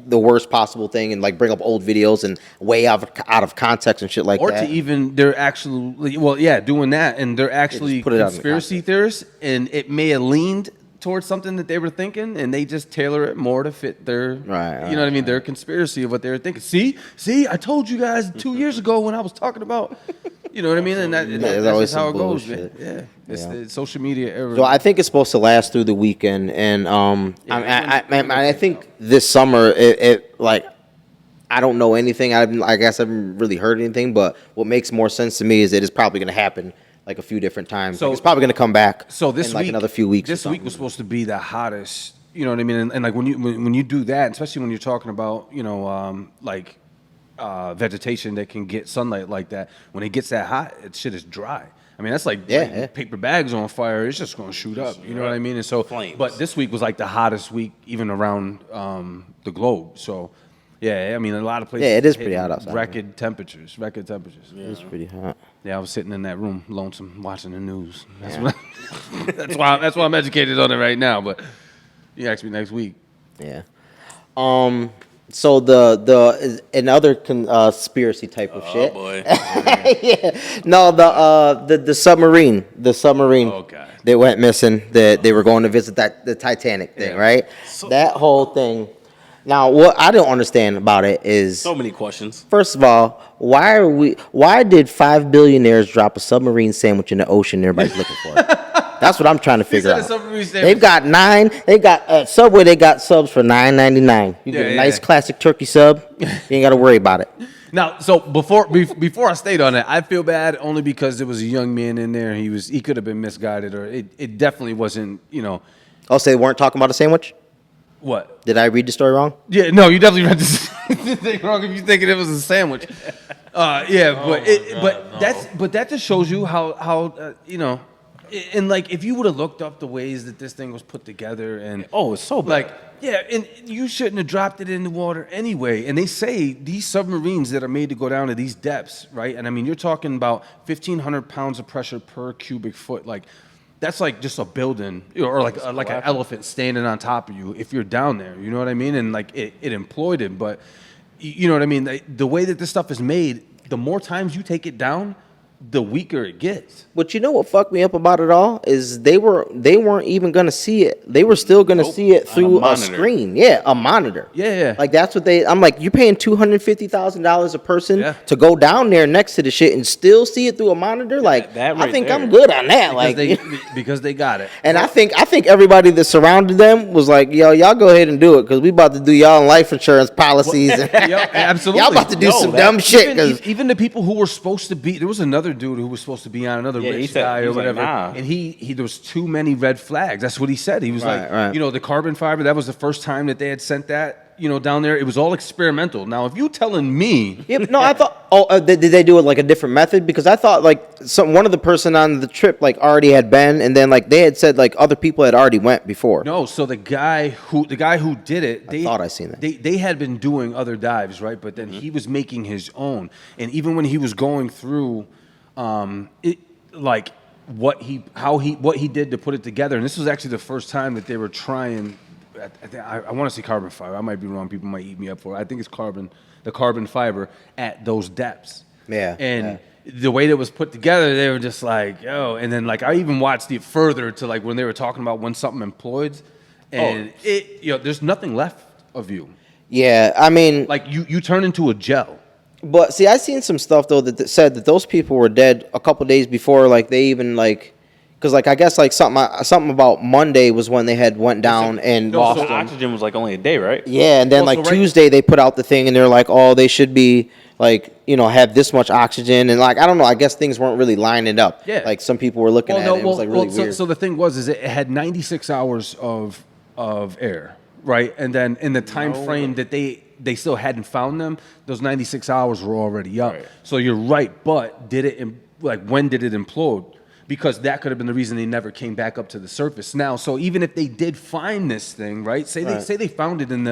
the worst possible thing and bring up old videos and way out of context and shit like that. Or to even, they're actually, doing that, and they're actually conspiracy theorists, and it may have leaned towards something that they were thinking, and they just tailor it more to fit their, their conspiracy of what they were thinking. See, I told you guys 2 years ago when I was talking about. You know what I mean? And that's always just how it some goes, man. bullshit. Yeah, it's the social media era. So I think it's supposed to last through the weekend, and I think this summer it like I don't know anything. I guess I haven't really heard anything, but what makes more sense to me is that it's probably going to happen like a few different times. So like, it's probably going to come back. So this in like week, another few weeks. This week was supposed to be the hottest. You know what I mean? And like when you do that, especially when you're talking about vegetation that can get sunlight like that, when it gets that hot, shit is dry. I mean, that's like paper bags on fire. It's just going to shoot up. You know what I mean? And so, but this week was like the hottest week even around the globe. So, yeah, I mean, a lot of places. Yeah, it is pretty hot outside. Record temperatures. Yeah. It's pretty hot. Yeah, I was sitting in that room, lonesome, watching the news. That's why I'm educated on it right now. But you ask me next week. Yeah. So another conspiracy type of shit. Oh boy. Yeah. No, the submarine. Oh, God. That went missing. That they were going to visit the Titanic thing, right? That whole thing. Now, what I don't understand about it is So many questions. First of all, why did 5 billionaires drop a submarine sandwich in the ocean and everybody's looking for it? That's what I'm trying to figure out. They've got at Subway, they got subs for $9.99. You get a nice classic turkey sub. You ain't got to worry about it. Now, so before I stayed on it, I feel bad only because there was a young man in there. He could have been misguided, or it definitely wasn't, Oh, so they weren't talking about a sandwich? What? Did I read the story wrong? Yeah, no, you definitely read the thing wrong if you thinking it was a sandwich. But that just shows you how and like if you would have looked up the ways that this thing was put together, and it's so bad. and you shouldn't have dropped it in the water anyway. And they say these submarines that are made to go down to these depths, right? And I mean, you're talking about 1,500 pounds of pressure per cubic foot, like. That's like just a building, or like an elephant standing on top of you if you're down there. You know what I mean? And like it imploded, but you know what I mean? The way that this stuff is made, the more times you take it down, the weaker it gets. But you know what fucked me up about it all is they weren't even gonna see it. They were still gonna see it through a screen. Yeah, a monitor. Yeah. Like that's what I'm like, you're paying $250,000 a person to go down there next to the shit and still see it through a monitor. Like I think I'm good on that. Because they got it. And I think everybody that surrounded them was like, yo, y'all go ahead and do it because we about to do y'all life insurance policies. Absolutely. Y'all about to do some dumb shit. Even the people who were supposed to be, there was another dude who was supposed to be on another rich guy or whatever, and he there was too many red flags. That's what he said. He was the carbon fiber. That was the first time that they had sent that down there. It was all experimental. Now, if you telling me, I thought, did they do it like a different method? Because I thought like one of the person on the trip like already had been, and then like they had said like other people had already went before. No, so the guy who did it, I thought I seen that. They had been doing other dives, right? But then he was making his own, and even when he was going through. What he did to put it together, and this was actually the first time that they were trying. I want to say carbon fiber. I might be wrong. People might eat me up for it. I think it's the carbon fiber at those depths. Yeah. And the way that was put together, they were just like, yo. And then like I even watched it further to like when they were talking about when something implodes, and there's nothing left of you. Yeah, I mean, like you turn into a gel. But see, I seen some stuff though that said that those people were dead a couple days before, like they even like, because like I guess like something about Monday was when they had went down and lost them. Oxygen was like only a day, right? Yeah, and then Tuesday they put out the thing and they're like, oh, they should be like have this much oxygen, and like I don't know, I guess things weren't really lining up. Yeah, like some people were looking at it. It was like really weird. So the thing was it had 96 hours of air, right? And then in the time frame that they still hadn't found them, those 96 hours were already up. Right. So you're right, but when did it implode? Because that could have been the reason they never came back up to the surface. Now, so even if they did find this thing, right? Say they found it in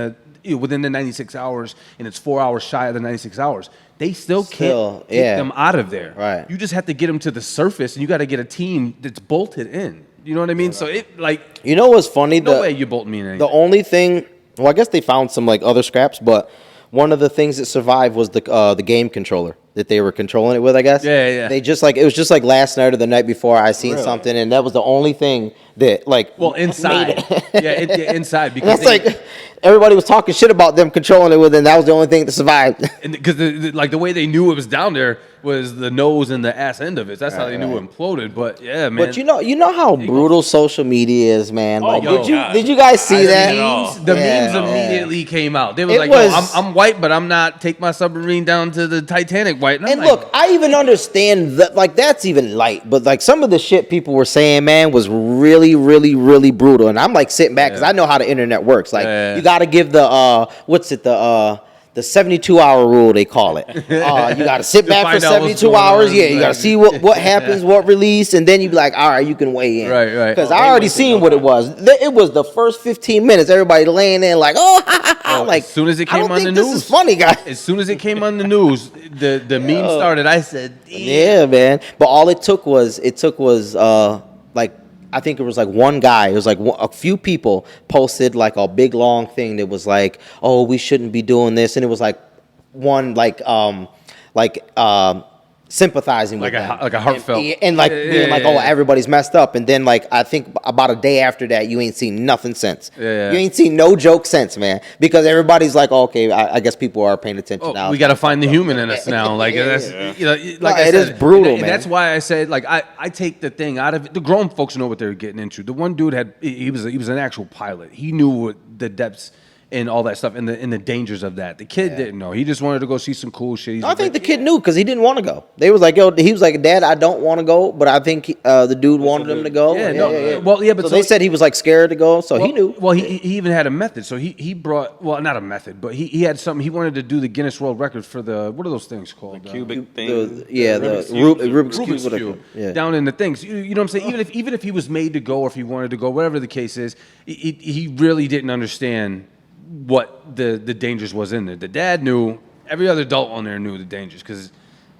within the 96 hours and it's 4 hours shy of the 96 hours, they still can't get them out of there. Right. You just have to get them to the surface, and you got to get a team that's bolted in. You know what I mean? So what's funny? No way you bolt me in anything. The only thing. Well, I guess they found some like other scraps, but one of the things that survived was the game controller that they were controlling it with. I guess. Yeah. They just like it was just like last night or the night before I seen something, and that was the only thing that like inside, inside, and because that's like everybody was talking shit about them controlling it within. That was the only thing that survived. because the way they knew it was down there was the nose and the ass end of it. That's how they knew it imploded. But yeah, man. But you know how brutal social media is, man. Like, my did you guys see that? The memes immediately came out. They were It like, was- "Yo, I'm white, but I'm not. Take my submarine down to the Titanic white." And look, I even understand that, like, that's even light, but like some of the shit people were saying, man, was really, really, really brutal. And I'm like sitting back because I know how the internet works. Like, you got to give the 72-hour rule, they call it. You got to sit back for 72 hours. Yeah, you got to see what happens, what release, and then you be like, all right, you can weigh in. Right. Because I already seen what it was. It was the first 15 minutes, everybody laying in like, like, as soon as it I came don't on think the this news, is funny, guys. As soon as it came on the news, the meme started. I said, Yeah, man. But all it took was like, I think it was like one guy. It was like a few people posted like a big long thing that was like, "Oh, we shouldn't be doing this," and it was like one sympathizing with them. like a heartfelt and like being like, "Oh, everybody's messed up," and then like I think about a day after that, you ain't seen nothing since. You ain't seen no joke since, man, because everybody's like, oh, "Okay, I guess people are paying attention now." We got to find the human in us now. Like that's like I it said, is brutal, and man. that's why I said like I take the thing out of it. The grown folks know what they're getting into. The one dude he was an actual pilot. He knew what the depths and all that stuff and the dangers of that. The kid didn't know. He just wanted to go see some cool shit. I think the kid knew because he didn't want to go. They was like, "Yo," he was like, "Dad, I don't want to go," but I think the dude wanted him to go. But so they said he was like scared to go, so he knew. Well, he even had a method. So he brought not a method, but he had something. He wanted to do the Guinness World Record for what are those things called? Cubic thing. The Rubik's Cube. Yeah. Down in the things. You know what I'm saying? Even if he was made to go or if he wanted to go, whatever the case is, he really didn't understand what the dangers was in there. The dad knew. Every other adult on there knew the dangers because,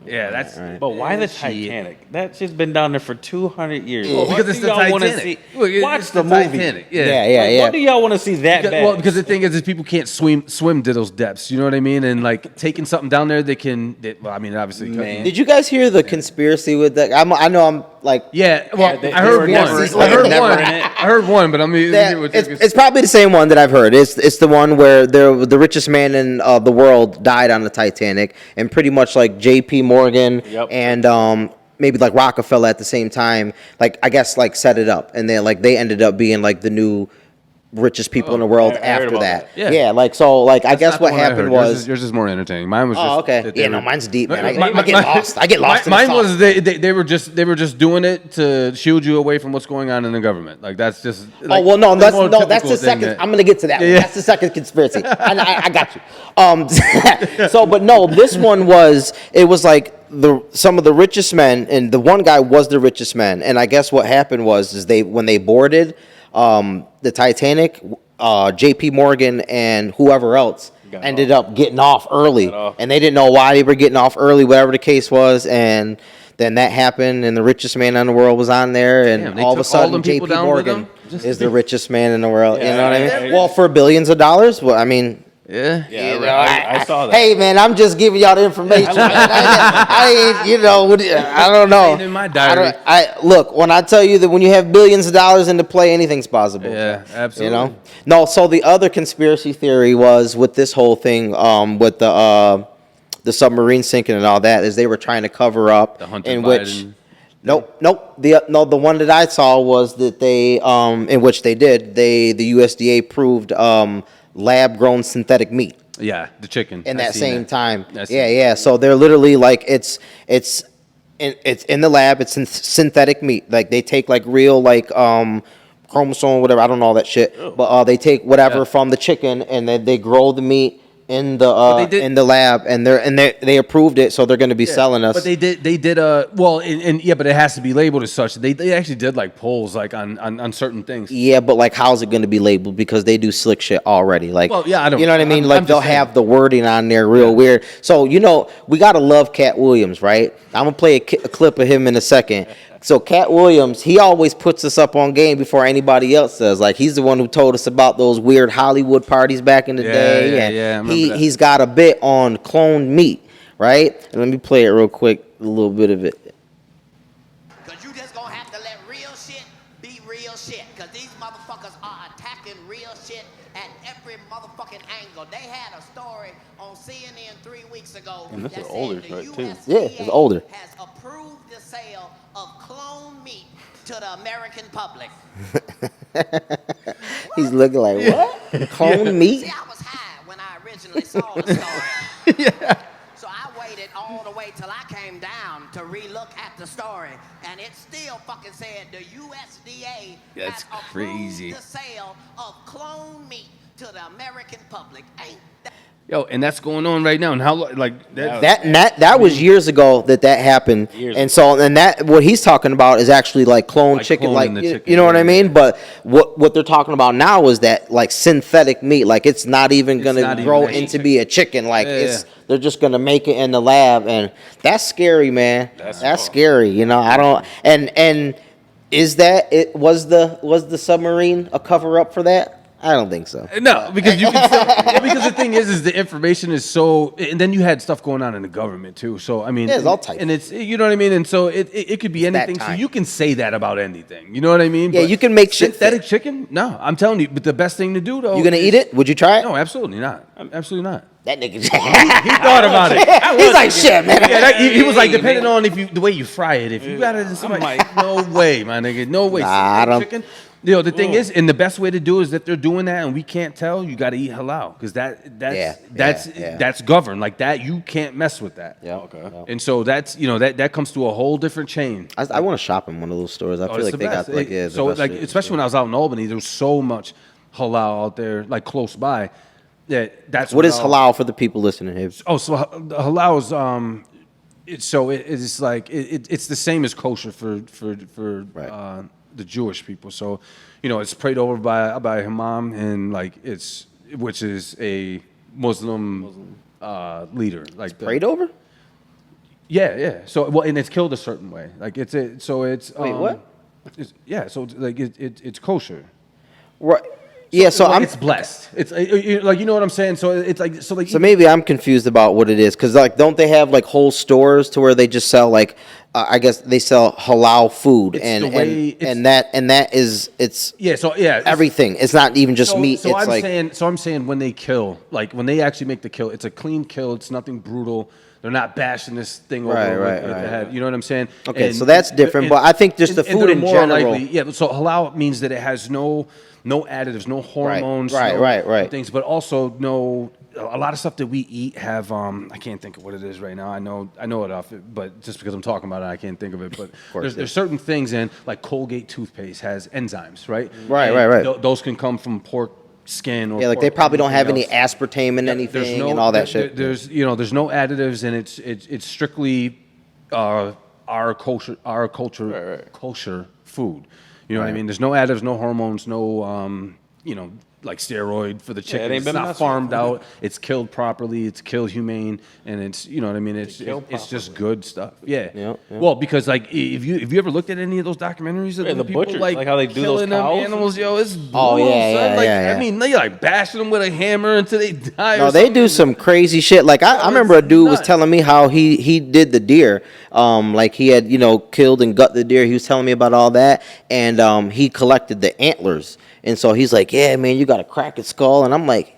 that's. Right. But why the Titanic? That shit's been down there for 200 years. Well, because it's the Titanic. Watch the movie. Titanic. What do y'all want to see that bad? Well, because the thing is people can't swim to those depths. You know what I mean? And like taking something down there, obviously. Man. Did you guys hear the conspiracy with that? I know I'm like. Yeah, well, they I heard were one. never- I heard never one. in it. I heard one, but It's probably the same one that I've heard. It's the one where the richest man in the world died on the Titanic, and pretty much like J.P. Morgan and maybe like Rockefeller at the same time, like I guess like set it up, and then like they ended up being like the new richest people in the world I heard after about that. that. Yeah, like so like I guess what happened was. yours is more entertaining. Mine was just okay. Yeah, no, mine's deep, man. I My- get lost. I get lost. Mine was they were just doing it to shield you away from what's going on in the government. Like that's just. Like, well, no, the more that's typical the thing second. that- I'm gonna get to that. Yeah. That's the second conspiracy. I got you. So, but no, this one was. It was like some of the richest men, and the one guy was the richest man. And I guess what happened was when they boarded the Titanic, J.P. Morgan and whoever else ended up getting off early, and they didn't know why they were getting off early, whatever the case was, and then that happened, and the richest man in the world was on there, and Damn, they all of a took all sudden them people J.P. down with Morgan them? is the richest man in the world. You know what I mean? yeah. Well, for billions of dollars. Well, I mean. Yeah. Yeah, You know, I saw that. Hey, man, I'm just giving y'all the information. I ain't, I don't know. Ain't in my diary. Look, when I tell you that when you have billions of dollars into play, anything's possible. Yeah, absolutely. You know? No, so the other conspiracy theory was with this whole thing with the submarine sinking and all that is they were trying to cover up The Hunter in Biden. which. Nope. The one that I saw was that they in which they did the USDA proved lab grown synthetic meat Yeah, the chicken. in I that seen same time. I seen Yeah. So they're literally like it's in the lab. It's synthetic meat. Like they take like real like chromosome whatever. I don't know all that shit. But they take whatever from the chicken and then they grow the meat in the lab and they approved it. So they're going to be selling us. But they did but it has to be labeled as such. They actually did like polls like on certain things. Yeah, but like, how's it going to be labeled? Because they do slick shit already. Like, Well, yeah, I don't. You know what I mean? I'm Like just they'll saying. have the wording on there real weird. So we gotta love Cat Williams, right? I'm gonna play a clip of him in a second. So Cat Williams, he always puts us up on game before anybody else does. Like he's the one who told us about those weird Hollywood parties back in the day. Yeah, and I remember that. he's got a bit on cloned meat, right? And let me play it real quick, a little bit of it. Cause you just gonna have to let real shit be real shit, because these motherfuckers are attacking real shit at every motherfucking angle. They had a story on CNN 3 weeks ago And this that is said older, the right, too. USDA Yeah, it's older. has approved the sale of clone meat to the American public. He's looking like, what? Clone meat? See, I was high when I originally saw the story. So I waited all the way till I came down to relook at the story, and it still fucking said the USDA That's has crazy. approved the sale of clone meat to the American public. Ain't that? Yo, and that's going on right now. And how like That was years ago that happened, and so that what he's talking about is actually like clone chicken, like the you chicken, know what I yeah. mean. But what they're talking about now is that like synthetic meat, like it's not even gonna not even grow actually into be a chicken, like Yeah. they're just gonna make it in the lab, and that's scary, man. That's scary, you know. I don't and is that it? Was the submarine a cover up for that? I don't think so. No, because you can still, because the thing is the information is so, and then you had stuff going on in the government too. So I mean, Yeah, it's all types. and it's you know what I mean, and so it could be It's that anything. So time. you can say that about anything. You know what I mean? Yeah, But you can make shit synthetic fit. chicken. No, I'm telling you. But the best thing to do though, You gonna is- eat it? Would you try it? No, absolutely not. Absolutely not. That nigga. He thought about it. He's like, shit, man. Yeah, he was like, depending on the way you fry it. If you got it in somebody, no way, my nigga, no way. Nah, I don't- Chicken. You know, the thing is, and the best way to do is if they're doing that and we can't tell, you got to eat halal because that's governed like that. You can't mess with that. Yeah. Okay. And so that's that comes through a whole different chain. I want to shop in one of those stores. I feel It's like the they best. got like the so best like shit. especially when I was out in Albany, there was so much halal out there, like close by. That's What is halal for the people listening here? Oh, so halal is it's like it's the same as kosher for Right. The Jewish people. So, it's prayed over by a imam, and like which is a Muslim leader. Like Prayed over? Yeah. So and it's killed a certain way. Like it's Wait, what? It's kosher. Right. Yeah. So Like, it's blessed. It's like you know what I'm saying. So it's like So maybe I'm confused about what it is, because like, don't they have like whole stores to where they just sell like, I guess they sell halal food, It's and the way and that is it's it's everything. It's not even just meat. So It's I'm saying when they kill, like when they actually make the kill, it's a clean kill. It's nothing brutal. They're not bashing this thing over Right, with right. the head. You know what I'm saying? Okay, so that's different, but I think just the and food they're in more general- Yeah, so halal means that it has no additives, no hormones, right. things, but also a lot of stuff that we eat have I can't think of what it is right now. I know it off, but just because I'm talking about it, I can't think of it. But there's certain things in, like Colgate toothpaste has enzymes, right? Right. Those can come from pork skin or yeah, like they pork probably don't have anything any else. aspartame in anything and all that shit. There's no additives, and it's strictly our kosher kosher food. You know what I mean? There's no additives, no hormones, no like steroid for the chicken. ain't It's been not messed farmed with. out. It's killed properly. It's killed humane, and it's you know what I mean. It's just good stuff. Yeah. Yeah. Well, because like if you ever looked at any of those documentaries of Yeah, the the people butchers, like how they do those killing them cows. animals, yo, it's brutal, Oh, yeah, son. yeah, Like, yeah. I mean, they like bashing them with a hammer until they die. No, or they something. do some crazy shit. Like I remember a dude was nuts. telling me how he did the deer. Like he had killed and gut the deer. He was telling me about all that, and he collected the antlers. And so he's like, yeah, man, you got to crack its skull. And I'm like,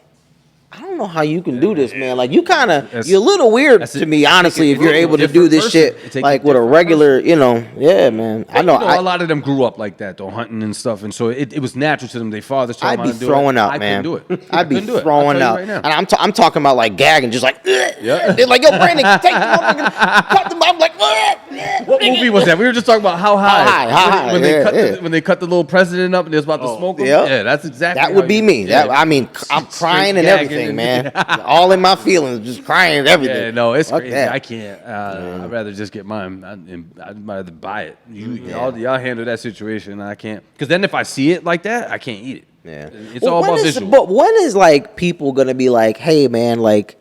I don't know how you can do this, man. Like you're a little weird to me, honestly, if you're able to do this shit like with a regular, yeah, man. I know. A lot of them grew up like that though, hunting and stuff, and so it was natural to them. Their fathers taught I'd them be how to do throwing it. up, I man. couldn't do it. I'd be Couldn't do it. I'll throwing tell up, you right and now. I'm talking about like gagging, just like, Yeah. They're like, yo, Brandon, take the motherfucking, cut them. I'm like, What movie was that? We were just talking about How High. How High, When yeah. they cut the little president up and they was about to smoke him. yeah. Yeah, that's exactly. That how would be you- me. yeah. I'm crying and gagging everything, and- man. All in my feelings, just crying and everything. Yeah, no, it's Fuck crazy. that. I can't. I'd rather just get mine. I'd rather buy it. Y'all handle that situation. I can't. Because then if I see it like that, I can't eat it. Yeah. It's all about visual. But when is like people gonna be like, hey, man, like,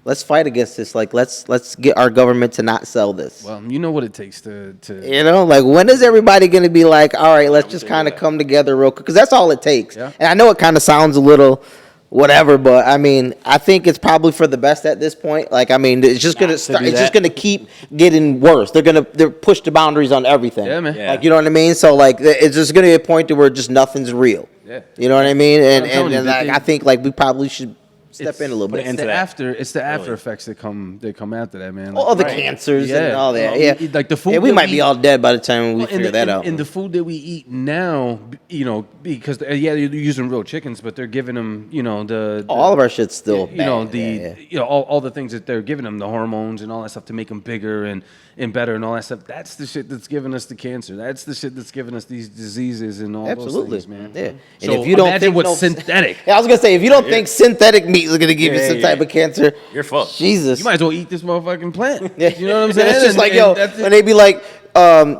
let's fight against this. Like, let's get our government to not sell this. Well, you know what it takes to Like, when is everybody going to be like, all right, let's just kind of come together real quick? Because that's all it takes. Yeah. And I know it kind of sounds a little whatever. But I mean, I think it's probably for the best at this point. Like, I mean, it's just gonna start. It's just gonna keep getting worse. They're push the boundaries on everything. Yeah, man. Like, you know what I mean? So like, it's just gonna be a point to where just nothing's real. Yeah. You know what I mean? And you, like, I think like we probably should step in a little bit. It's the after effects that come after that, man. All the cancers and all that. Yeah, like the food. Yeah, we might be all dead by the time we figure that out. And the food that we eat now, you know, because they're using real chickens, but they're giving them, you know, all of our shit's still you know, bad. you know, all the things that they're giving them, the hormones and all that stuff to make them bigger and better and all that stuff. That's the shit that's giving us the cancer. That's the shit that's giving us these diseases and all those things, man. Yeah. So and if you don't imagine think what's synthetic. Yeah, I was gonna say, if you don't think synthetic meat is gonna give you some type of cancer, you're fucked. Jesus, You might as well eat this motherfucking plant. Yeah. You know what I'm saying? It's just like, and when they be like,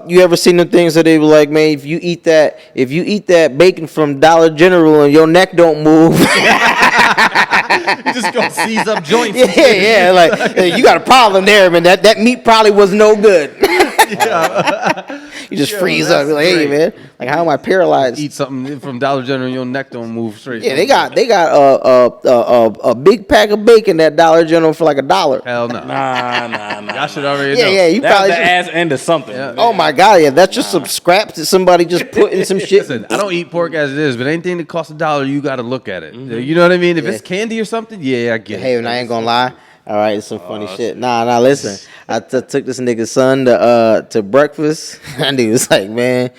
you ever seen the things that they be like, man, if you eat that bacon from Dollar General and your neck don't move, you just go seize up joints. yeah, like you got a problem there, man. That meat probably was no good. You just freeze up. You're like, hey, man, like, how am I paralyzed? Eat something from Dollar General and your neck don't move straight. Yeah, they got a big pack of bacon at Dollar General for like $1. Hell no. Nah. Y'all should already know. Yeah, you That's probably the should. ass end of something. Yeah. Oh my God, yeah, that's just some scraps that somebody just put in some shit. Listen, I don't eat pork as it is, but anything that costs $1, you got to look at it. You know what I mean? If it's candy or something, yeah, I get it. Hey, and I ain't gonna lie. All right, it's some funny shit. Nah, listen. I took this nigga's son to breakfast. And he was like, man,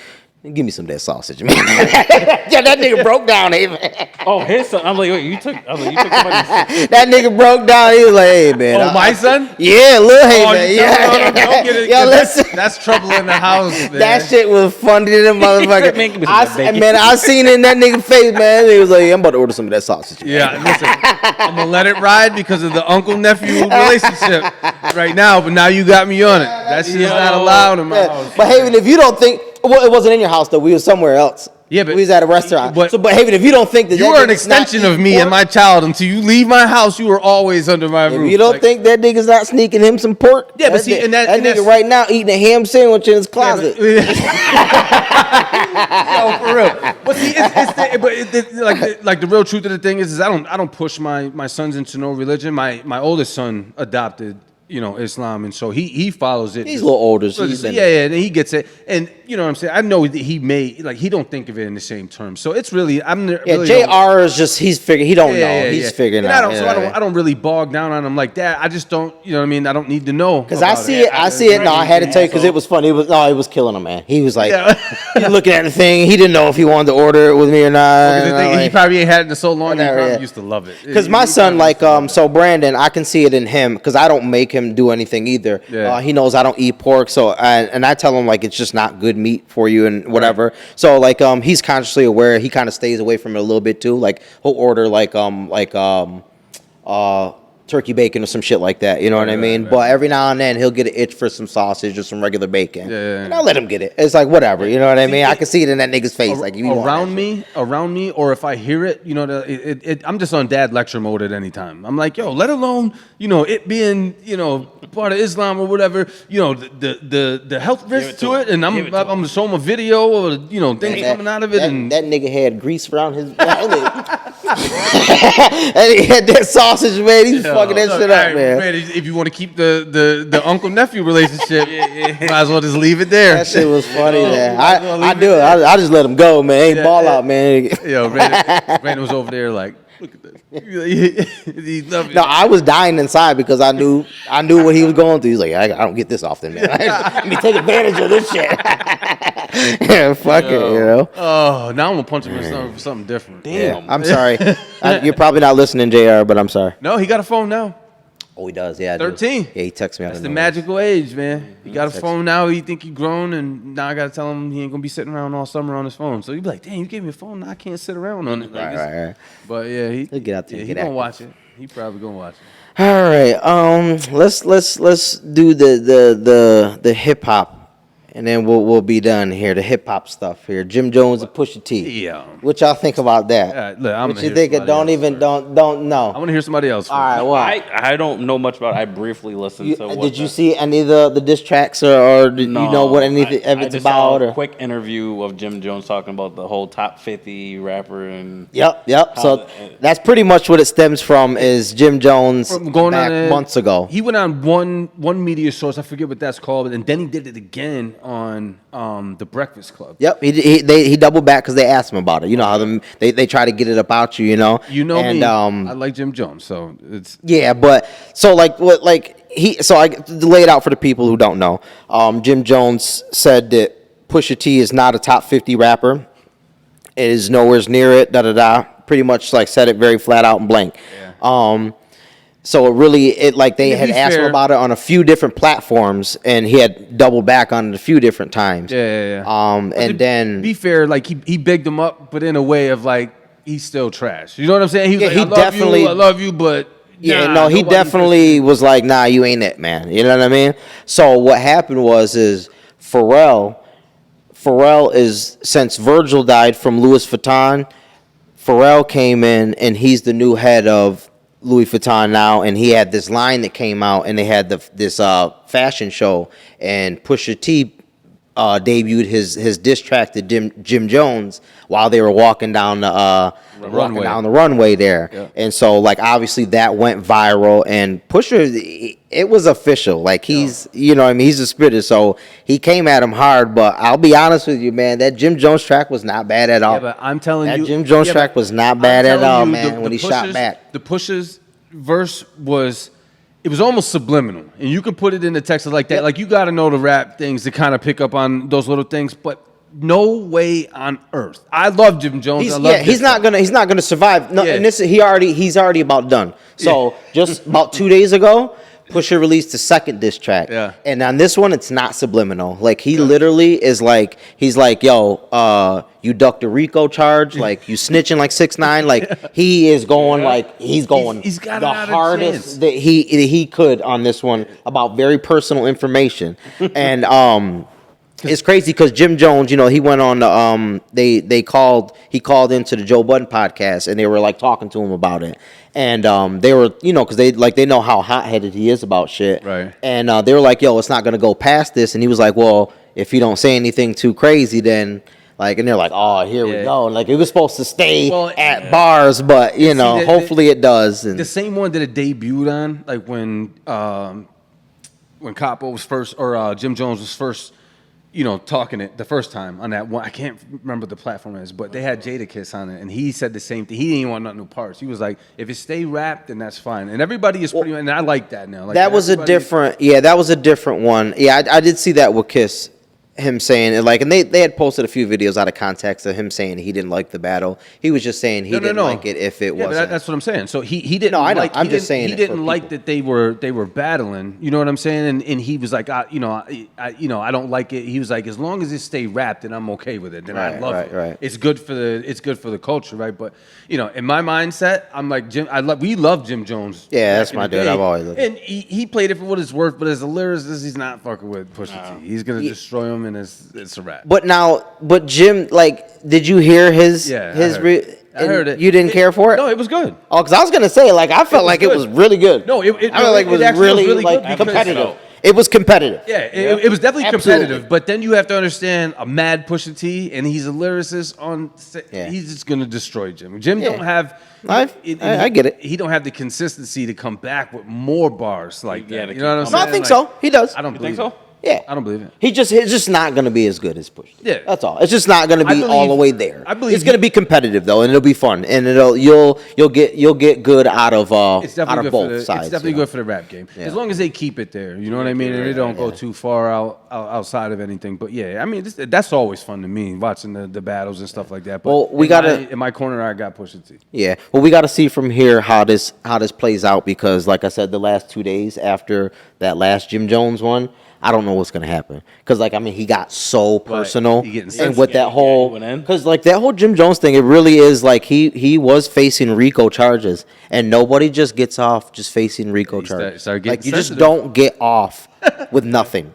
give me some of that sausage, man. Yeah, that nigga broke down, hey, man. Oh, his son. I'm like, wait, you took somebody's. That nigga broke down. He was like, hey, man. Oh, my son? Yeah, little hey, Oh, man. you Yeah. don't get it. Yo, 'cause listen. that's trouble in the house, man. That shit was funny to the motherfucker. Man, give me some of that bacon. Man, I seen it in that nigga face, man. He was like, I'm about to order some of that sausage. Man. Yeah, listen, I'm going to let it ride because of the uncle-nephew relationship right now, but now you got me on it. That shit is not allowed in my Yeah. house. But Haven, if you don't think, well, it wasn't in your house though. We was somewhere else. Yeah, but we was at a restaurant. but- But Haven, if you don't think that You that are an nigga's not extension of eating me pork, and my child. Until you leave my house, you are always under my roof. If you don't Like, think that nigga's not sneaking him some pork, Yeah, but see, and that and nigga that's- right now eating a ham sandwich in his closet. Yo, for real. But see, like the real truth of the thing is I don't push my sons into no religion. My oldest son adopted, you know, Islam, and so he follows it. He's a little older, so So he's yeah, and he gets it, and you know what I'm saying. I know that he don't think of it in the same terms. So it's really Yeah, really JR is just he don't know. He's figuring and out. I don't really bog down on him like that. I just don't, you know what I mean. I don't need to know Because I see it. No, I had to tell you because it was funny. It was killing him, man. He was like, he's looking at the thing. He didn't know if he wanted to order it with me or not. He probably ain't had it in so long. Whatever, He probably yeah. used to love it. Because my son, like, so Brandon, I can see it in him because I don't make him do anything either. Yeah. He knows I don't eat pork, so and I tell him like it's just not good meat for you and whatever. Right. So like, he's consciously aware. He kind of stays away from it a little bit too. Like he'll order turkey bacon or some shit like that. You know what I mean? Right. But every now and then he'll get an itch for some sausage or some regular bacon. Yeah. And I'll let him get it. It's like whatever. You know what I mean? I can see it in that nigga's face. Like around me, or if I hear it, you know, I'm just on dad lecture mode at any time. I'm like, yo, let alone, you know, it being, you know, part of Islam or whatever, you know, the health risk to it, and I'm gonna show him a video or, you know, things coming out of it, and that nigga had grease around his and he had that sausage, man. He's fucking that shit up, man. If you want to keep the uncle nephew relationship, might as well just leave it there. That shit was funny, man. I do it. I just let him go, man. Ain't ball out, man. Yo, Brandon was over there like, look at this. He loved it. No, I was dying inside because I knew what he was going through. He's like, I don't get this often, man. Let me take advantage of this shit. Yeah, fuck it, you know. Oh, now I'm gonna punch him in something for something different. Damn. Yeah, I'm sorry. You're probably not listening, JR, but I'm sorry. No, he got a phone now. Oh, he does. Yeah, 13. Yeah, he texts me. That's the magical age, man. He got a phone now. He think he grown, and now I gotta tell him he ain't gonna be sitting around all summer on his phone. So he'd be like, "Damn, you gave me a phone. Now I can't sit around on it." Like, right. But yeah, he'll get out there. Yeah, he gonna watch it. He probably gonna watch it. All right. Let's do the hip hop and then we'll be done here. The hip hop stuff here. Jim Jones and Pusha T. Yeah. What y'all think about that? Look, I'm what you think? Don't know. I want to hear somebody else. All right. Well, I don't know much about it. I briefly listened to what did you see any of the diss tracks or did you know what anything I it's just about? saw a Or? quick interview of Jim Jones talking about the whole top 50 rapper and Yep. So that's pretty much what it stems from is Jim Jones Going back on months ago. He went on one media source, I forget what that's called, and then he did it again on the Breakfast Club. Yep, he doubled back because they asked him about it. You know how they try to get it about you. You know and, me. I like Jim Jones, so it's but so I to lay it out for the people who don't know. Jim Jones said that Pusha T is not a top 50 rapper. It is nowhere near it. Pretty much like said it very flat out and blank. Yeah. So they had asked him about it on a few different platforms, and he had doubled back on it a few different times. Yeah. And then be fair, like he bigged him up, but in a way of like he's still trash. You know what I'm saying? He was I love you, but he definitely was like, nah, you ain't it, man. You know what I mean? So what happened is Pharrell is, since Virgil died from Louis Vuitton, Pharrell came in and he's the new head of Louis Vuitton now, and he had this line that came out, and they had this fashion show, and Pusha T debuted his diss track to Jim Jones while they were walking down the runway there. Yeah. And so like obviously that went viral, and Pusha, it was official. Like he's he's a spitter, so he came at him hard. But I'll be honest with you, man, that Jim Jones track was not bad at all. Yeah, but I'm telling you, that Jim Jones track was not bad at all, man. When he shot back, the Pusha's verse was almost subliminal, and you could put it in the text like that. Yep. Like you got to know the rap things to kind of pick up on those little things, but no way on earth. I love Jim Jones. He's not gonna survive. No, and he's already about done. So just about 2 days ago, Pusha released the second diss track. Yeah. And on this one, it's not subliminal. Like he literally is like, he's like, yo, you ducked a RICO charge, like you snitching like 6ix9ine. Like he is going he's got the hardest that he could on this one about very personal information. And it's crazy because Jim Jones, he went on he called into the Joe Budden podcast, and they were like talking to him about it. And they were, because they know how hot-headed he is about shit. Right. And they were like, yo, it's not going to go past this. And he was like, well, if you don't say anything too crazy, then, like, and they're like, oh, here we go. Like, it was supposed to stay at bars, but, hopefully it does. And the same one that it debuted on, like when Capo was first, or Jim Jones was first, talking it the first time on that one. I can't remember the platform is, but they had Jadakiss on it, and he said the same thing. He didn't even want nothing new parts. He was like, if it stay rapped, then that's fine. And everybody is pretty, and I like that now. Like that was a different one. Yeah, I did see that with Kiss. Him saying it, like, and they had posted a few videos out of context of him saying he didn't like the battle. He was just saying he didn't like it if it wasn't. That's what I'm saying. So he didn't. No, I know. Like, I'm just saying he didn't like that they were battling. You know what I'm saying? And he was like, I don't like it. He was like, as long as it stay wrapped, then I'm okay with it. Then I love it. Right. It's good for the culture, right? But in my mindset, I'm like we love Jim Jones. Yeah, that's my dude. I've always loved him. And he played it for what it's worth. But as a lyricist, he's not fucking with Pusha T. He's gonna destroy him. And it's a wrap. But Jim, like, did you hear his? I heard it. You didn't care for it? No, it was good. Oh, because I was gonna say, like, I felt like it was really good. No, I felt like it was really like competitive. It was competitive. Yeah, it was definitely competitive. But then you have to understand a mad Pusha T, and he's a lyricist he's just gonna destroy Jim. Jim don't have. I get it. He don't have the consistency to come back with more bars like that. You know what I'm saying? No, I think so. He does. I don't believe so. Yeah, I don't believe it. It's just not going to be as good as Pusha. Yeah, that's all. It's just not going to be all the way there. I believe it's going to be competitive though, and it'll be fun, and you'll get good out of both sides. It's definitely good for the rap game, as long as they keep it there. You know what I mean, and they don't go too far outside of anything. But yeah, I mean that's always fun to me, watching the battles and stuff like that. But in my corner, I got Pusha T. Yeah, well, we got to see from here how this plays out, because like I said, the last 2 days after that last Jim Jones one, I don't know what's gonna happen, because he got so personal, and with that whole, because like that whole Jim Jones thing, it really is like he was facing RICO charges, and nobody just gets off just facing RICO charges. Like you just don't get off with nothing.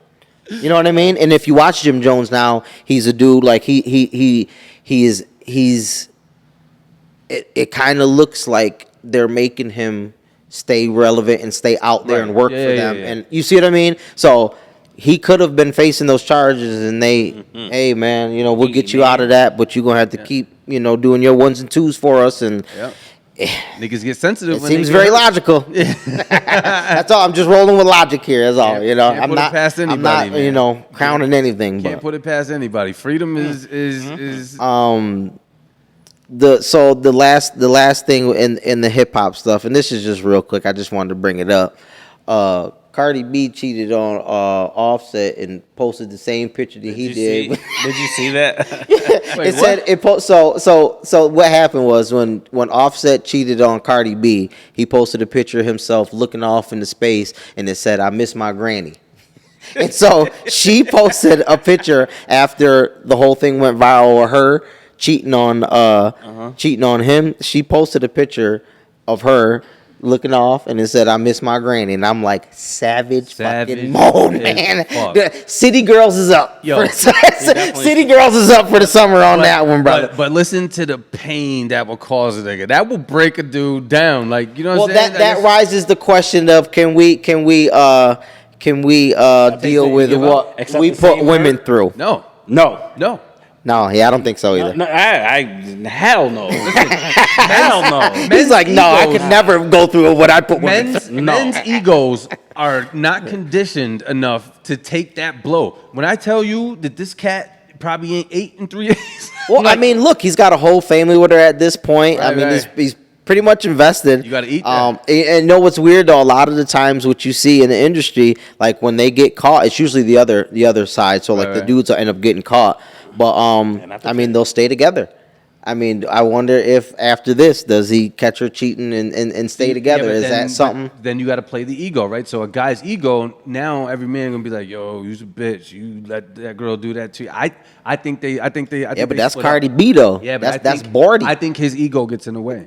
You know what I mean? And if you watch Jim Jones now, he's a dude like he's it kind of looks like they're making him stay relevant and stay out there and work for them. And you see what I mean? So he could have been facing those charges, and they, hey man, you know, we'll get you out of that, but you're gonna have to keep, you know, doing your 1s and 2s for us. And niggas get sensitive. It seems very logical. That's all. I'm just rolling with logic here. That's all. You know, I'm not past anybody. I'm not, you know, crowning anything. Can't put it past anybody. Freedom is the last thing in the hip hop stuff, and this is just real quick. I just wanted to bring it up. Cardi B cheated on Offset and posted the same picture that he did. Did you see that? Wait, said it. So what happened was when Offset cheated on Cardi B, he posted a picture of himself looking off into space, and it said, "I miss my granny." And so she posted a picture after the whole thing went viral with her cheating on him. She posted a picture of her looking off, and it said, "I miss my granny." And I'm like, savage fucking mode, man. City Girls is up. City Girls is up for the summer on that one, brother. But listen to the pain that will cause a nigga. That will break a dude down. Like, you know what I'm saying? That rises the question of can we deal with what we put women through? No. No, I don't think so either. No, hell no. Hell no. He's like, no, I could never go through what I put women through. Men's egos are not conditioned enough to take that blow. When I tell you that this cat probably ain't ate in 3 days. Well, like, I mean, look, he's got a whole family with her at this point. Right. He's pretty much invested. You got to eat that. And know what's weird though? A lot of the times, what you see in the industry, like when they get caught, it's usually the other side. So like the dudes will end up getting caught. But I mean, they'll stay together. I mean, I wonder if after this, does he catch her cheating and stay together? Is that something? Then you got to play the ego, right? So a guy's ego, now every man gonna be like, "Yo, you's a bitch. You let that girl do that to you." I think they. Yeah, but that's Cardi B though. Yeah, but that's Bordy. I think his ego gets in the way.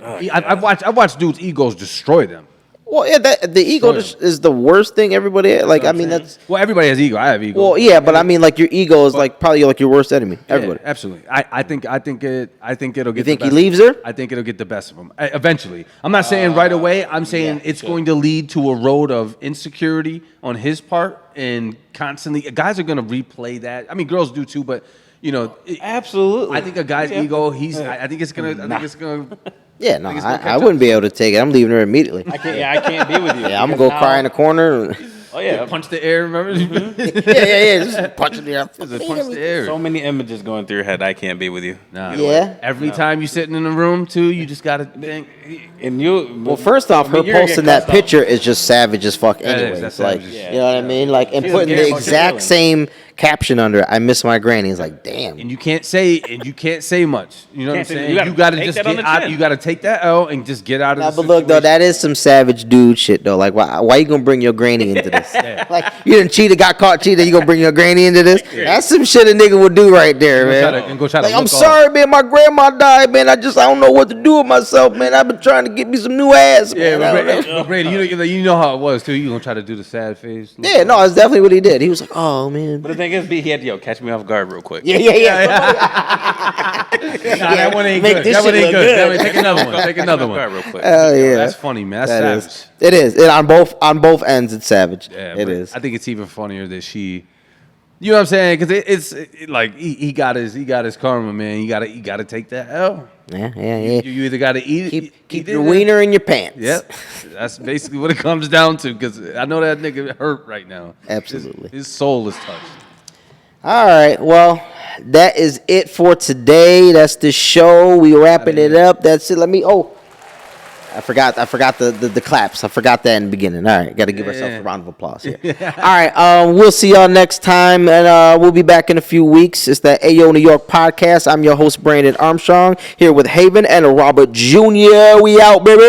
I've watched dudes' egos destroy them. Well, yeah, the ego is the worst thing everybody has. Like, I mean, that's... Well, everybody has ego. I have ego. Well, yeah, but I mean, like, your ego is like probably like your worst enemy. Everybody. Yeah, absolutely. I think it'll get. You think he leaves her? I think it'll get the best of him eventually. I'm not saying right away. I'm saying it's going to lead to a road of insecurity on his part, and constantly guys are going to replay that. I mean, girls do too, but you know, absolutely. I think a guy's ego. I think it's gonna. Yeah, no, I wouldn't be able to take it. I'm leaving her immediately. I can't be with you. Yeah, I'm gonna go cry in the corner. Oh yeah, punch the air. Remember? Yeah. Just punching the air. Punch the air. So many images going through your head. I can't be with you. Nah. Yeah. Every time you're sitting in a room too, you just gotta think. And you. Well, first off, her posting that picture is just savage as fuck. Anyway, it's like, you know what I mean? Like, and putting the exact same caption under it. "I miss my granny." It's like, damn. And you can't say much. You know what I'm saying? You gotta just get out. You gotta take that L and just get out of the But look though, that is some savage dude shit though. Like, why you gonna bring your granny into this? Like, you didn't cheat, got caught cheating, you gonna bring your granny into this? That's some shit a nigga would do right there, man. Like, I'm sorry, man, my grandma died, man. I don't know what to do with myself, man. I've been trying to get me some new ass, man. But Brady, you know how it was too. You gonna try to do the sad face? Yeah, no, that's definitely what he did. He was like, oh man. But the thing is, he had to catch me off guard real quick. Yeah. That one ain't good. That one ain't good. Take another one. Real quick. Yeah, that's funny, man. That's savage. It is. On both ends, it's savage. Yeah, it is. I think it's even funnier that she. You know what I'm saying? Because it's like he got his karma, man. You gotta take that L. Yeah. You either gotta eat it. Keep your wiener in your pants. Yep. That's basically what it comes down to. Because I know that nigga hurt right now. Absolutely. His soul is touched. All right. Well, that is it for today. That's the show. We wrapping it up. That's it. I forgot the claps. I forgot that in the beginning. All right, got to give ourselves a round of applause here. All right, we'll see y'all next time, and we'll be back in a few weeks. It's the AO New York podcast. I'm your host, Brandon Armstrong, here with Haven and Robert Jr. We out, baby.